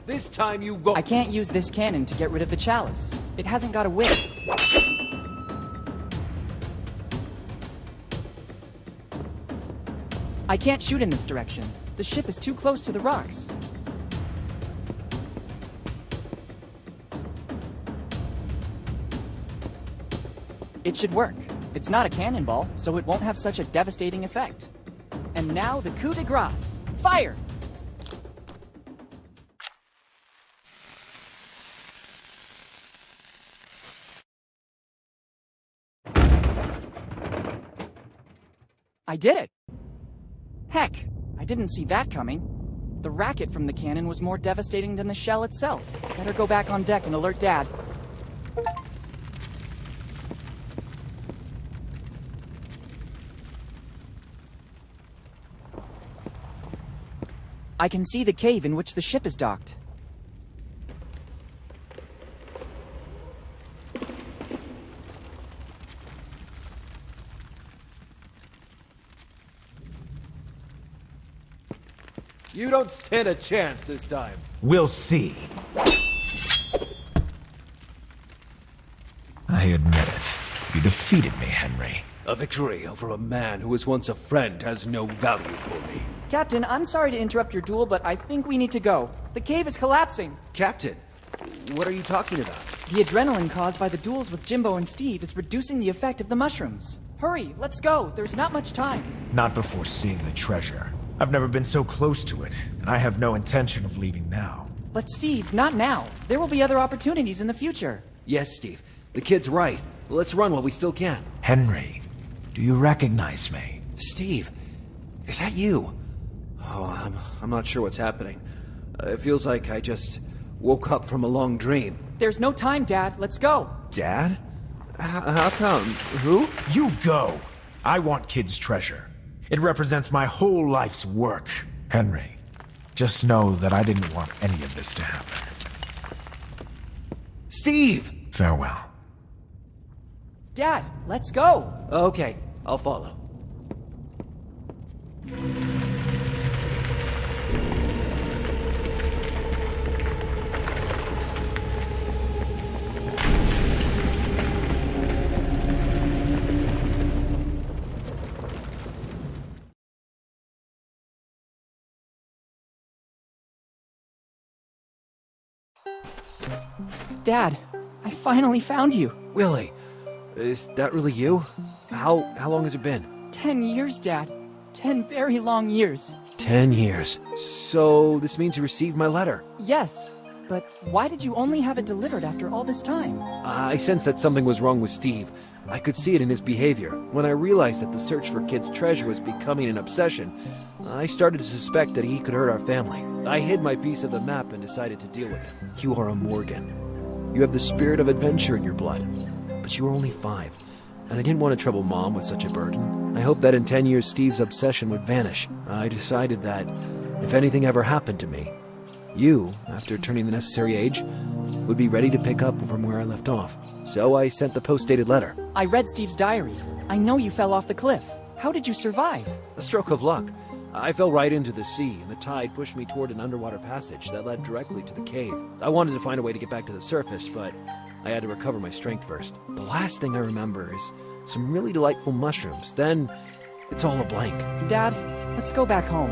This time you go... I can't use this cannon to get rid of the chalice. It hasn't got a wick. I can't shoot in this direction. The ship is too close to the rocks. It should work. It's not a cannonball, so it won't have such a devastating effect. And now the coup de grace. Fire! I did it! Heck, I didn't see that coming. The racket from the cannon was more devastating than the shell itself. Better go back on deck and alert Dad. I can see the cave in which the ship is docked. You don't stand a chance this time. We'll see. I admit it. You defeated me, Henry. A victory over a man who was once a friend has no value for me. Captain, I'm sorry to interrupt your duel, but I think we need to go. The cave is collapsing. Captain, what are you talking about? The adrenaline caused by the duels with Jimbo and Steve is reducing the effect of the mushrooms. Hurry, let's go. There's not much time. Not before seeing the treasure. I've never been so close to it, and I have no intention of leaving now. But Steve, not now. There will be other opportunities in the future. Yes, Steve. The kid's right. Let's run while we still can. Henry, do you recognize me? Steve, is that you? Oh, I'm not sure what's happening. It feels like I just woke up from a long dream. There's no time, Dad. Let's go. Dad? How come? Who? You go! I want Kid's treasure. It represents my whole life's work. Henry, just know that I didn't want any of this to happen. Steve! Farewell. Dad, let's go. Okay, I'll follow. Dad, I finally found you. Willy, is that really you? How long has it been? 10 years, Dad. 10 very long years. 10 years. So this means you received my letter. Yes, but why did you only have it delivered after all this time? I sensed that something was wrong with Steve. I could see it in his behavior. When I realized that the search for Kid's treasure was becoming an obsession, I started to suspect that he could hurt our family. I hid my piece of the map and decided to deal with it. You are a Morgan. You have the spirit of adventure in your blood. But you were only 5, and I didn't want to trouble Mom with such a burden. I hoped that in 10 years Steve's obsession would vanish. I decided that if anything ever happened to me, you, after turning the necessary age, would be ready to pick up from where I left off. So I sent the post-dated letter. I read Steve's diary. I know you fell off the cliff. How did you survive? A stroke of luck. I fell right into the sea, and the tide pushed me toward an underwater passage that led directly to the cave. I wanted to find a way to get back to the surface, but I had to recover my strength first. The last thing I remember is some really delightful mushrooms. Then, it's all a blank. Dad, let's go back home.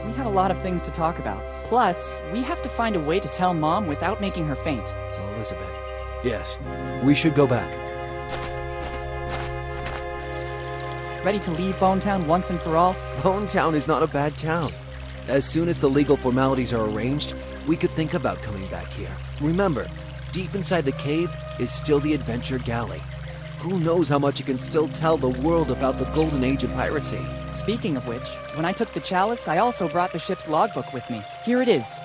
We have a lot of things to talk about. Plus, we have to find a way to tell Mom without making her faint. Elizabeth. Yes, we should go back. Ready to leave Bonetown once and for all? Bonetown is not a bad town. As soon as the legal formalities are arranged, we could think about coming back here. Remember, deep inside the cave is still the Adventure Galley. Who knows how much it can still tell the world about the golden age of piracy. Speaking of which, when I took the chalice, I also brought the ship's logbook with me. Here it is.